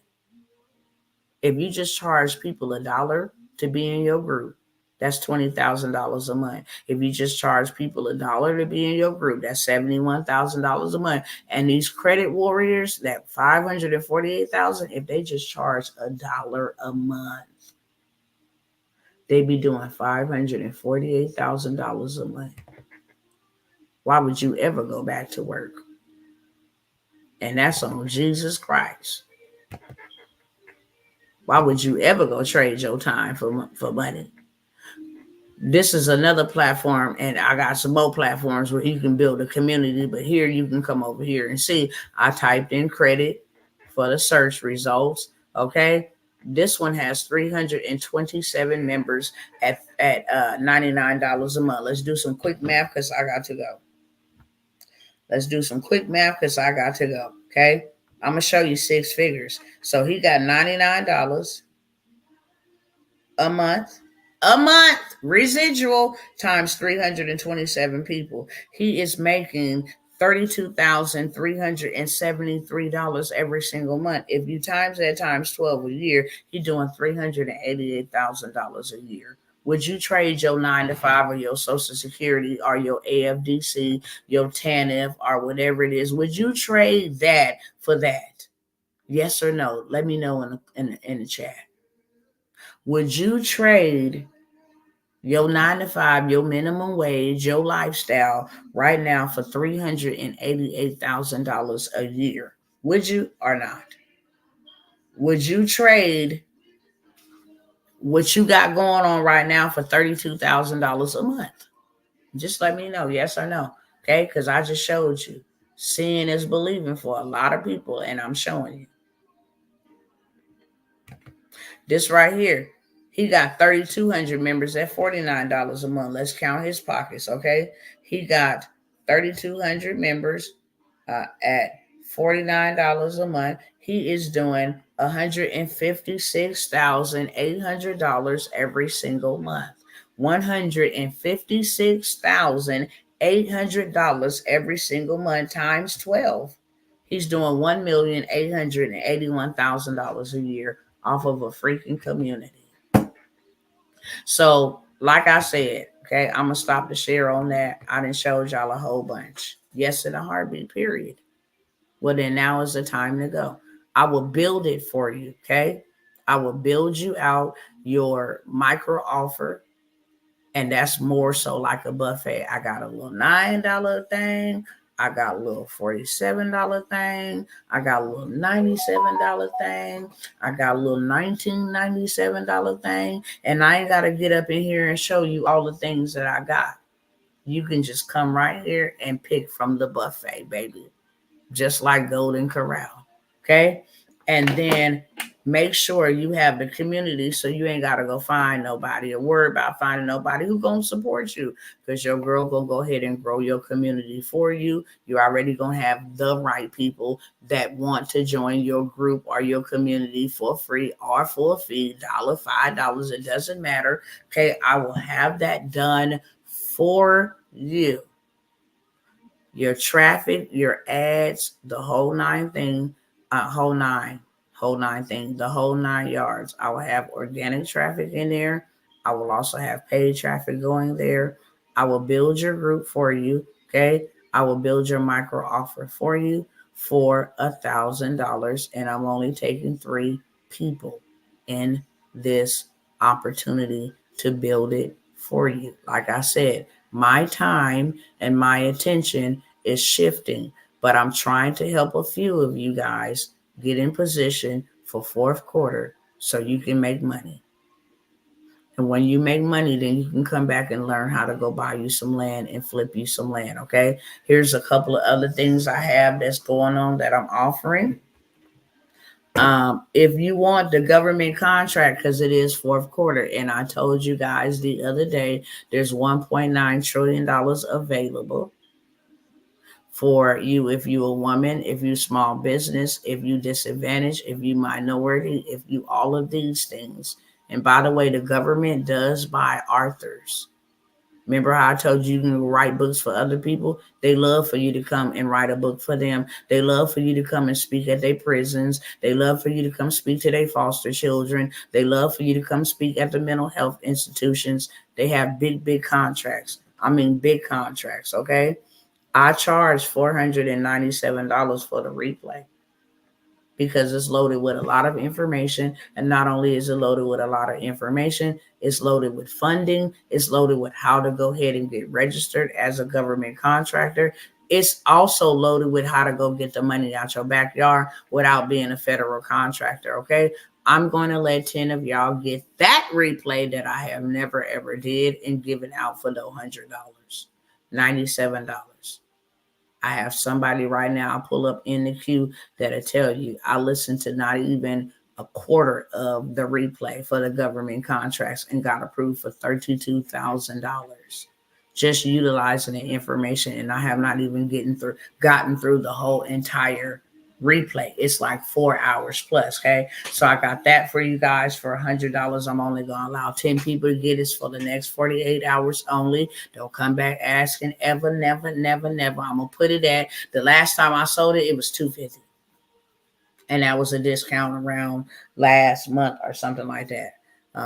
If you just charge people $1 to be in your group, that's $20,000 a month. If you just charge people $1 to be in your group, that's $71,000 a month. And these credit warriors, that 548,000, if they just charge $1 a month, they be doing $548,000 a month. Why would you ever go back to work? And that's on Jesus Christ. Why would you ever go trade your time for money? This is another platform, and I got some more platforms where you can build a community, but here you can come over here and see I typed in credit for the search results. Okay, This one has 327 members at $99 a month. Let's do some quick math because I got to go. Okay. I'm going to show you six figures. So he got $99 a month. Residual times 327 people. He is making $32,373 every single month. If you times that times 12 a year, you're doing $388,000 a year. Would you trade your 9 to 5 or your Social Security or your AFDC, your TANF or whatever it is? Would you trade that for that? Yes or no? Let me know in the chat. Would you trade your 9 to 5, your minimum wage, your lifestyle right now for $388,000 a year? Would you or not? Would you trade what you got going on right now for $32,000 a month? Just let me know, yes or no. Okay, because I just showed you. Seeing is believing for a lot of people, and I'm showing you. This right here, he got 3,200 members at $49 a month. Let's count his pockets, okay? He got 3,200 members at $49 a month. He is doing $156,800 every single month. $156,800 every single month times 12. He's doing $1,881,000 a year off of a freaking community. So, like I said, okay, I'm going to stop the share on that. I done showed y'all a whole bunch. Yes, in a heartbeat, period. Well, then now is the time to go. I will build it for you, okay? I will build you out your micro offer. And that's more so like a buffet. I got a little $9 thing. I got a little $47 thing. I got a little $97 thing. I got a little $19.97 thing. And I ain't got to get up in here and show you all the things that I got. You can just come right here and pick from the buffet, baby. Just like Golden Corral. Okay? And then make sure you have the community so you ain't got to go find nobody or worry about finding nobody who's going to support you, because your girl going to go ahead and grow your community for you. You're already going to have the right people that want to join your group or your community for free or for a fee, $1, $5, it doesn't matter. Okay, I will have that done for you. Your traffic, your ads, the whole nine thing, the whole 9 yards. I will have organic traffic in there. I will also have paid traffic going there. I will build your group for you. Okay. I will build your micro offer for you for $1,000. And I'm only taking 3 people in this opportunity to build it for you. Like I said, my time and my attention is shifting, but I'm trying to help a few of you guys get in position for fourth quarter so you can make money. And when you make money, then you can come back and learn how to go buy you some land and flip you some land, okay? Here's a couple of other things I have that's going on that I'm offering. If you want the government contract, because it is fourth quarter, and I told you guys the other day, there's $1.9 trillion available for you if you're a woman, if you small business, if you disadvantaged, if you minority, if you all of these things. And by the way, the government does buy authors. Remember how I told you can write books for other people? They love for you to come and write a book for them. They love for you to come and speak at their prisons. They love for you to come speak to their foster children. They love for you to come speak at the mental health institutions. They have big, big contracts. I mean, big contracts, okay? I charge $497 for the replay because it's loaded with a lot of information. And not only is it loaded with a lot of information, it's loaded with funding. It's loaded with how to go ahead and get registered as a government contractor. It's also loaded with how to go get the money out your backyard without being a federal contractor, okay? I'm going to let 10 of y'all get that replay that I have never, ever did and given out for the $100, $97. I have somebody right now I'll pull up in the queue that'll tell you I listen to not even a quarter of the replay for the government contracts and got approved for $32,000 just utilizing the information. And I have not even gotten through the whole entire replay. It's like 4 hours plus. Okay. So I got that for you guys for $100. I'm only going to allow 10 people to get this for the next 48 hours only. Don't come back asking ever, never, never, never. I'm going to put it at the last time I sold it, it was $250. And that was a discount around last month or something like that,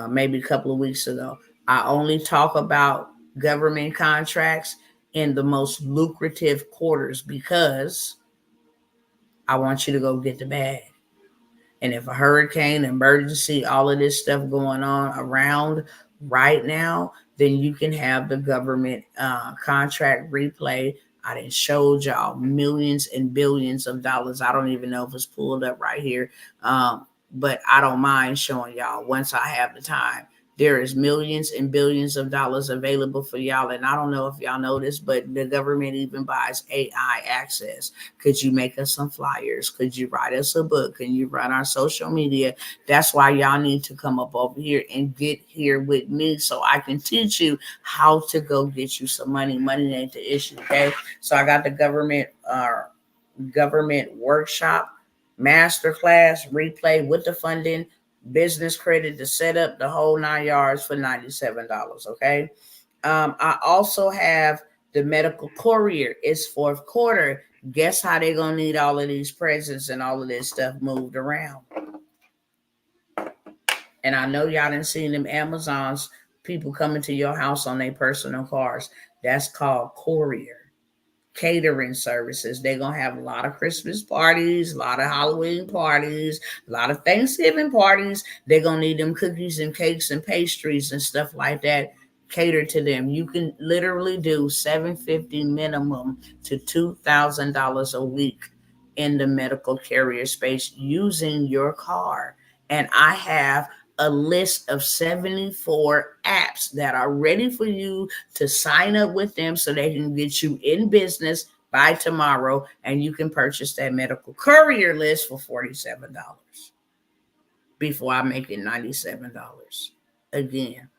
maybe a couple of weeks ago. I only talk about government contracts in the most lucrative quarters because I want you to go get the bag. And if a hurricane, emergency, all of this stuff going on around right now, then you can have the government contract replay. I done showed y'all millions and billions of dollars. I don't even know if it's pulled up right here. But I don't mind showing y'all once I have the time. There is millions and billions of dollars available for y'all. And I don't know if y'all know this, but the government even buys AI access. Could you make us some flyers? Could you write us a book? Can you run our social media? That's why y'all need to come up over here and get here with me so I can teach you how to go get you some money. Money ain't the issue, okay? So I got the government workshop, masterclass, replay with the funding, business credit, to set up the whole 9 yards for $97. Okay. I also have the medical courier. It's fourth quarter. Guess how they're going to need all of these presents and all of this stuff moved around. And I know y'all done seen them Amazons, people coming to your house on their personal cars. That's called Courier. Catering services. They're going to have a lot of Christmas parties, a lot of Halloween parties, a lot of Thanksgiving parties. They're going to need them cookies and cakes and pastries and stuff like that. Cater to them. You can literally do $750 minimum to $2,000 a week in the medical carrier space using your car. And I have a list of 74 apps that are ready for you to sign up with them so they can get you in business by tomorrow, and you can purchase that medical courier list for $47 before I make it $97. Again,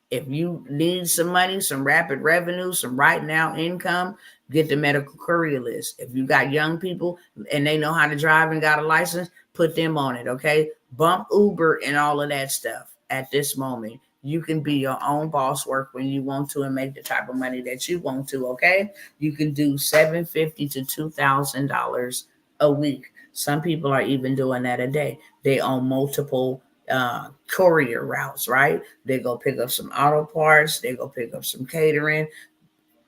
if you need some money, some rapid revenue, some right now income, get the medical courier list. If you got young people and they know how to drive and got a license, put them on it, okay? Bump Uber and all of that stuff at this moment. You can be your own boss, work when you want to, and make the type of money that you want to, okay? You can do $750 to $2,000 a week. Some people are even doing that a day. They own multiple courier routes, right? They go pick up some auto parts. They go pick up some catering.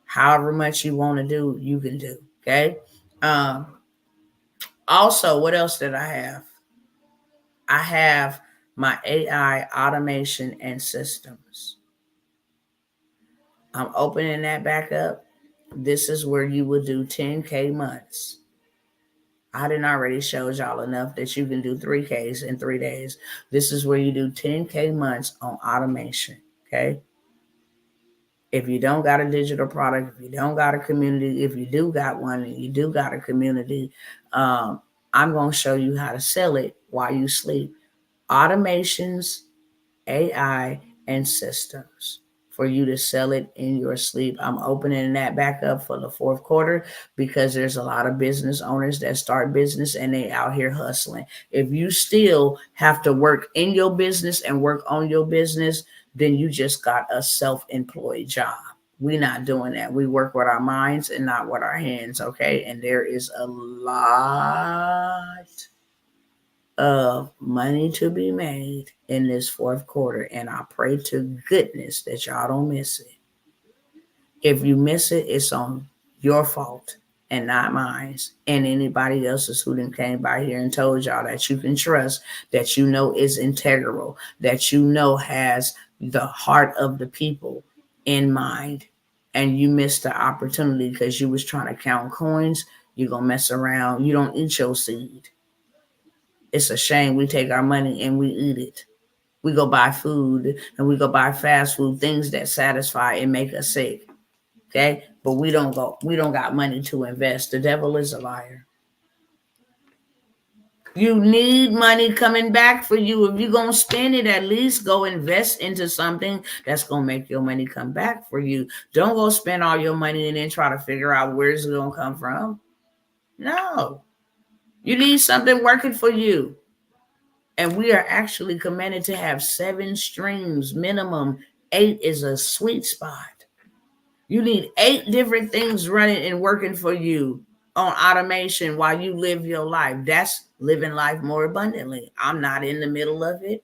However much you want to do, you can do, okay? Also, what else did I have? I have my AI automation and systems. I'm opening that back up. This is where you will do 10K months. I didn't already showed y'all enough that you can do 3Ks in 3 days. This is where you do 10K months on automation, okay? If you don't got a digital product, if you don't got a community, if you do got one and you do got a community, I'm going to show you how to sell it while you sleep. Automations, AI, and systems for you to sell it in your sleep. I'm opening that back up for the fourth quarter because there's a lot of business owners that start business and they out here hustling. If you still have to work in your business and work on your business, then you just got a self-employed job. We're not doing that. We work with our minds and not with our hands, okay? And there is a lot of money to be made in this fourth quarter, and I pray to goodness that y'all don't miss it. If you miss it, it's on your fault and not mine and anybody else's who then came by here and told y'all that you can trust, that you know is integral, that you know has the heart of the people in mind, and you missed the opportunity because you was trying to count coins. You're gonna mess around. You don't eat your seed. It's a shame we take our money and we eat it. We go buy food and we go buy fast food, things that satisfy and make us sick. Okay? But we don't got money to invest. The devil is a liar. You need money coming back for you. If you're going to spend it, at least go invest into something that's going to make your money come back for you. Don't go spend all your money and then try to figure out where's it going to come from. No. You need something working for you. And we are actually commanded to have 7 streams minimum. 8 is a sweet spot. You need 8 different things running and working for you on automation while you live your life. That's living life more abundantly. I'm not in the middle of it.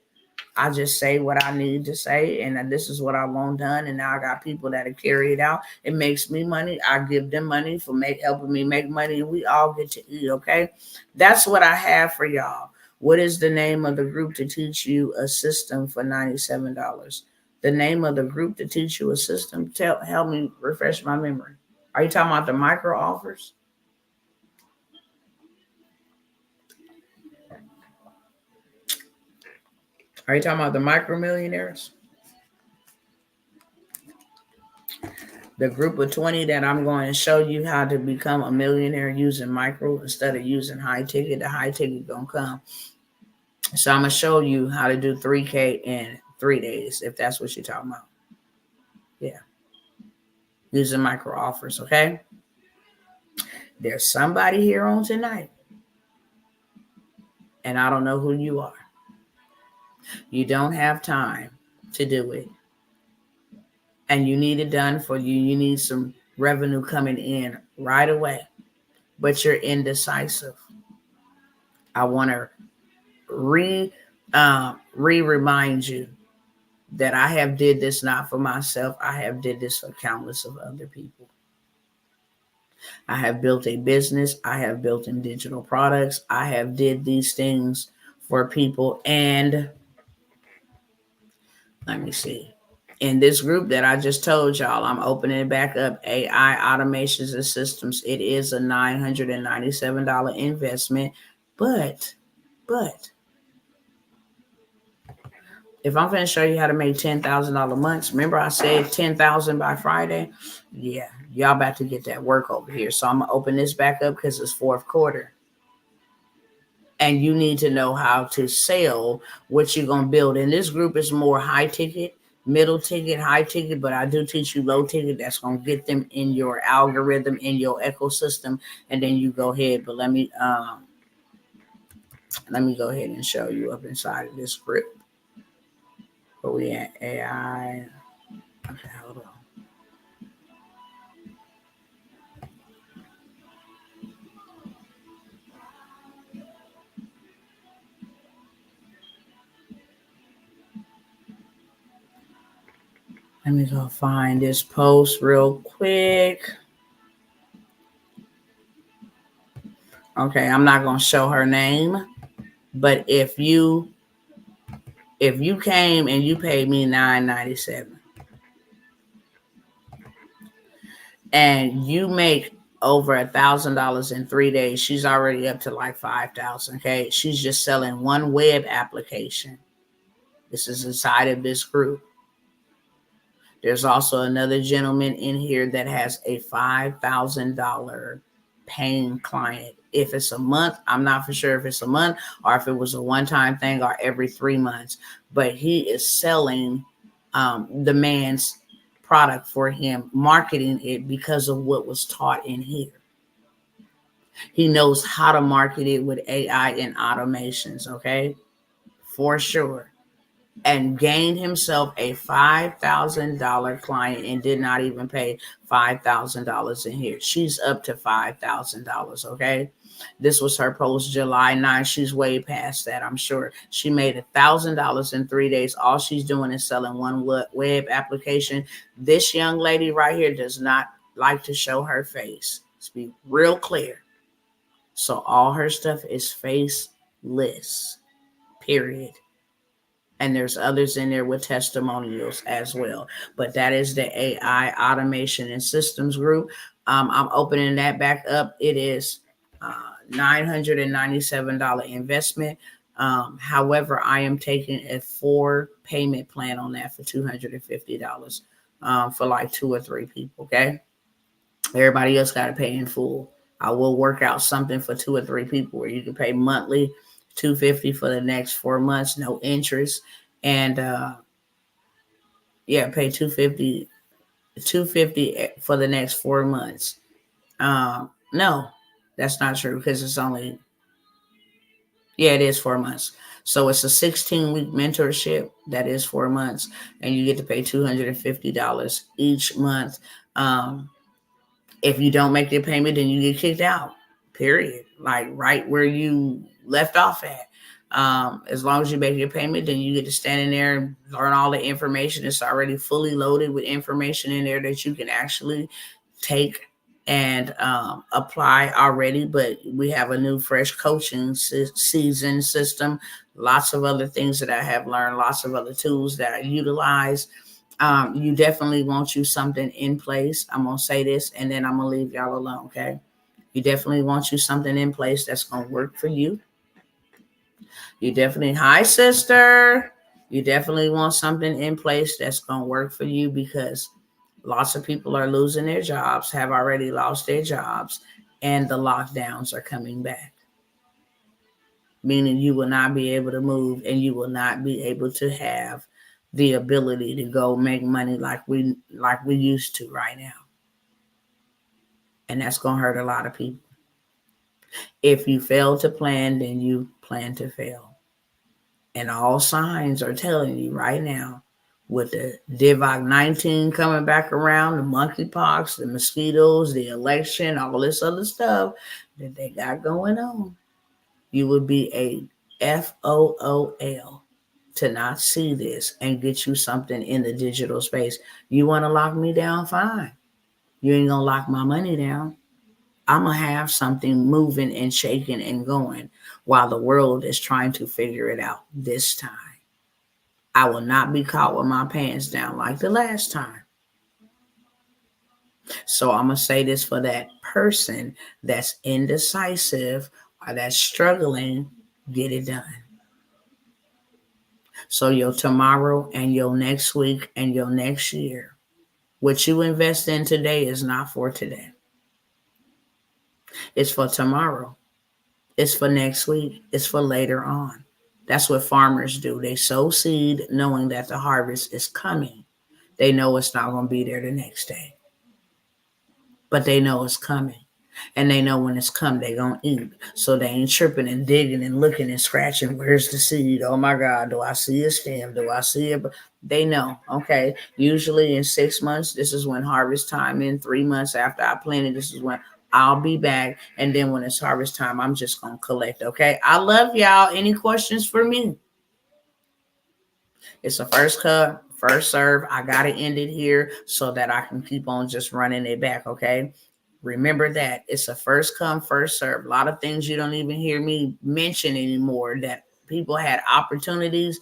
I just say what I need to say, and this is what I want done. And now I got people that carry it out. It makes me money. I give them money for helping me make money, and we all get to eat. Okay, that's what I have for y'all. What is the name of the group to teach you a system for $97? The name of the group to teach you a system. Help me refresh my memory. Are you talking about the micro offers? Are you talking about the micro millionaires? The group of 20 that I'm going to show you how to become a millionaire using micro instead of using high ticket. The high ticket gonna come. So I'm gonna show you how to do 3K in 3 days, if that's what you're talking about. Yeah. Using micro offers, okay? There's somebody here on tonight, and I don't know who you are. You don't have time to do it, and you need it done for you. You need some revenue coming in right away, but you're indecisive. I want to remind you that I have did this not for myself. I have did this for countless of other people. I have built a business. I have built in digital products. I have did these things for people. And let me see. In this group that I just told y'all, I'm opening it back up. AI automations and systems. It is a $997 investment, but if I'm going to show you how to make $10,000 months, remember I said $10,000 by Friday? Yeah, y'all about to get that work over here. So I'm going to open this back up because it's fourth quarter. And you need to know how to sell what you're going to build. And this group is more high ticket, middle ticket, high ticket, but I do teach you low ticket. That's going to get them in your algorithm, in your ecosystem, and then you go ahead. But let me go ahead and show you up inside of this group. Where we at? AI. Okay, hold on. Let me go find this post real quick. Okay, I'm not going to show her name, but if you came and you paid me $9.97 and you make over $1,000 in 3 days, she's already up to like 5,000. Okay, she's just selling one web application. This is inside of this group. There's also another gentleman in here that has a $5,000 paying client. If it's a month, I'm not for sure if it's a month or if it was a one-time thing or every 3 months, but he is selling the man's product for him, marketing it because of what was taught in here. He knows how to market it with AI and automations, okay? For sure. And gained himself a $5,000 client and did not even pay $5,000 in here. She's up to $5,000, okay? This was her post July 9th. She's way past that, I'm sure. She made $1,000 in 3 days. All she's doing is selling one web application. This young lady right here does not like to show her face. Let's be real clear. So all her stuff is faceless, period. And there's others in there with testimonials as well. But that is the AI automation and systems group. I'm opening that back up. It is $997 investment. However, I am taking a 4 payment plan on that for $250 for like 2 or 3 people. Okay. Everybody else got to pay in full. I will work out something for 2 or 3 people where you can pay monthly $250 for the next 4 months, no interest. And pay $250 for the next 4 months. No, that's not true because it's only, it is 4 months. So it's a 16-week mentorship. That is 4 months. And you get to pay $250 each month. If you don't make your payment, then you get kicked out, period. Like right where you left off at. As long as you make your payment, then you get to stand in there and learn all the information. It's already fully loaded with information in there that you can actually take and apply already. But we have a new fresh coaching season system, lots of other things that I have learned, lots of other tools that I utilize. You definitely want you something in place. I'm going to say this and then I'm going to leave y'all alone, okay? You definitely want you something in place that's going to work for you. You definitely, hi, sister. You definitely want something in place that's going to work for you because lots of people are losing their jobs, have already lost their jobs, and the lockdowns are coming back. Meaning you will not be able to move and you will not be able to have the ability to go make money like we used to right now. And that's going to hurt a lot of people. If you fail to plan, then you plan to fail. And all signs are telling you right now, with the Divock-19 coming back around, the monkeypox, the mosquitoes, the election, all this other stuff that they got going on, you would be a FOOL to not see this and get you something in the digital space. You want to lock me down? Fine. You ain't going to lock my money down. I'm going to have something moving and shaking and going while the world is trying to figure it out this time. I will not be caught with my pants down like the last time. So I'm going to say this for that person that's indecisive or that's struggling, get it done. So your tomorrow and your next week and your next year, what you invest in today is not for today. It's for tomorrow. It's for next week. It's for later on. That's what farmers do. They sow seed knowing that the harvest is coming. They know it's not going to be there the next day, but they know it's coming. And they know when it's come, they're going to eat. So they ain't tripping and digging and looking and scratching. Where's the seed? Oh, my God. Do I see a stem? Do I see it? They know. Okay. Usually in 6 months, this is when harvest time. In 3 months after I planted, this is when I'll be back. And then when it's harvest time, I'm just going to collect. Okay. I love y'all. Any questions for me? It's a first come, first serve. I got to end it here so that I can keep on just running it back. Okay. Remember that it's a first come, first serve. A lot of things you don't even hear me mention anymore that people had opportunities.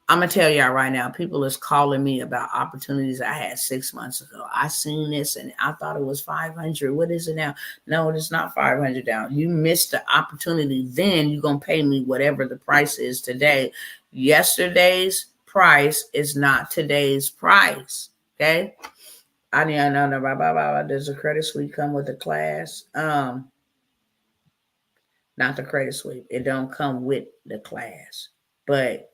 I'm going to tell y'all right now, people is calling me about opportunities I had 6 months ago. I seen this and I thought it was 500. What is it now? No, it's not 500 down. You missed the opportunity. Then you're going to pay me whatever the price is today. Yesterday's price is not today's price. Okay. I need to know. Does the credit sweep come with the class? Not the credit sweep. It don't come with the class. But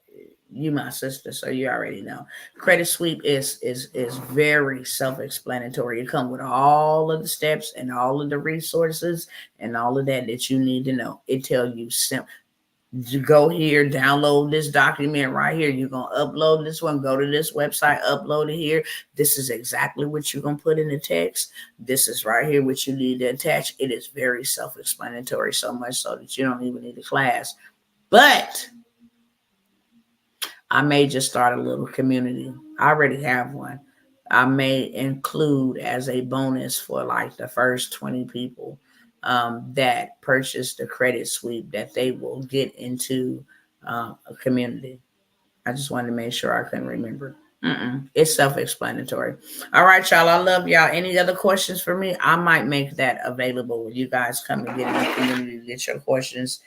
you my sister, so you already know. Credit sweep is very self-explanatory. It comes with all of the steps and all of the resources and all of that you need to know. It tells you simple. You go here, download this document right here. You're going to upload this one, go to this website, upload it here. This is exactly what you're going to put in the text. This is right here what you need to attach. It is very self-explanatory, so much so that you don't even need a class. But I may just start a little community. I already have one. I may include as a bonus for like the first 20 people that purchase the credit sweep that they will get into a community. I just wanted to make sure I couldn't remember. It's self-explanatory. All right, y'all. I love y'all. Any other questions for me? I might make that available when you guys come and get in the community to get your questions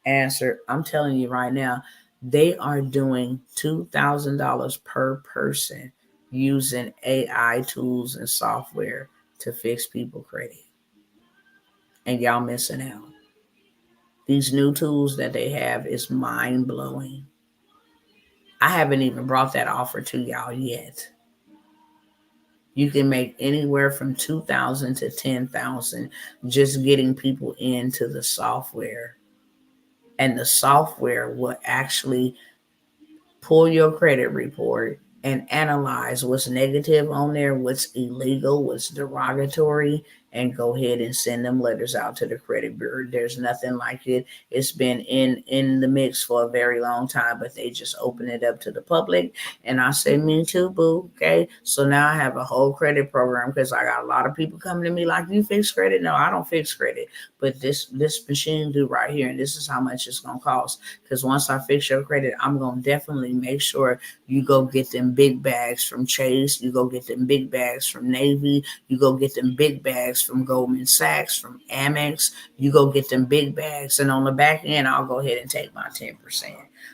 answered. I'm telling you right now, they are doing $2,000 per person using AI tools and software to fix people credit. And y'all missing out. These new tools that they have is mind-blowing. I haven't even brought that offer to y'all yet. You can make anywhere from $2,000 to $10,000 just getting people into the software. And the software will actually pull your credit report and analyze what's negative on there, what's illegal, what's derogatory, and go ahead and send them letters out to the credit bureau. There's nothing like it. It's been in the mix for a very long time, but they just open it up to the public. And I say, me too, boo. Okay. So now I have a whole credit program because I got a lot of people coming to me like, you fix credit? No, I don't fix credit. But this machine do right here, and this is how much it's gonna cost. Because once I fix your credit, I'm gonna definitely make sure you go get them big bags from Chase, you go get them big bags from Navy, you go get them big bags from Goldman Sachs, from Amex, you go get them big bags. And on the back end, I'll go ahead and take my 10%.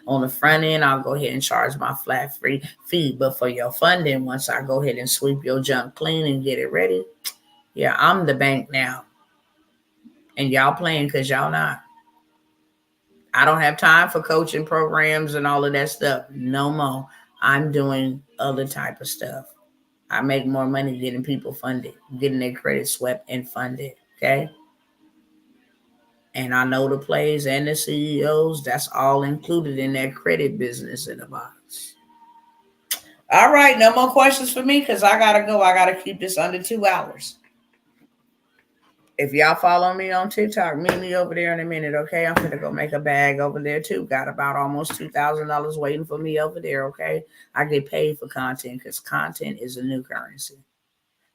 On the front end, I'll go ahead and charge my flat free fee. But for your funding, once I go ahead and sweep your junk clean and get it ready, yeah, I'm the bank now. And y'all playing because y'all not. I don't have time for coaching programs and all of that stuff. No more. I'm doing other type of stuff. I make more money getting people funded, getting their credit swept and funded. Okay. And I know the plays and the CEOs, that's all included in that credit business in the box. All right. No more questions for me because I got to go. I got to keep this under 2 hours. If y'all follow me on TikTok, meet me over there in a minute, okay? I'm gonna go make a bag over there too. Got about almost $2,000 waiting for me over there, okay? I get paid for content because content is a new currency.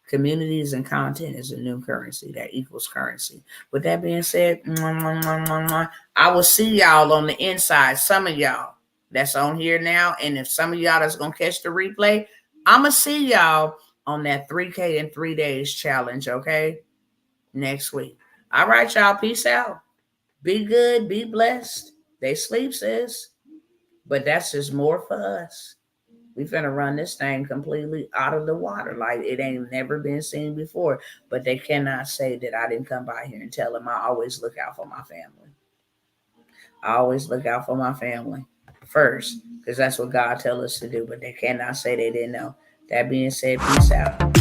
Communities and content is a new currency that equals currency. With that being said, I will see y'all on the inside. Some of y'all that's on here now, and if some of y'all that's gonna catch the replay, I'm gonna see y'all on that 3K in 3 days challenge, okay? Next week. All right, y'all. Peace out. Be good. Be blessed. They sleep, sis. But that's just more for us. We finna run this thing completely out of the water. Like it ain't never been seen before. But they cannot say that I didn't come by here and tell them. I always look out for my family. I always look out for my family first. Because that's what God tells us to do. But they cannot say they didn't know. That being said, peace out.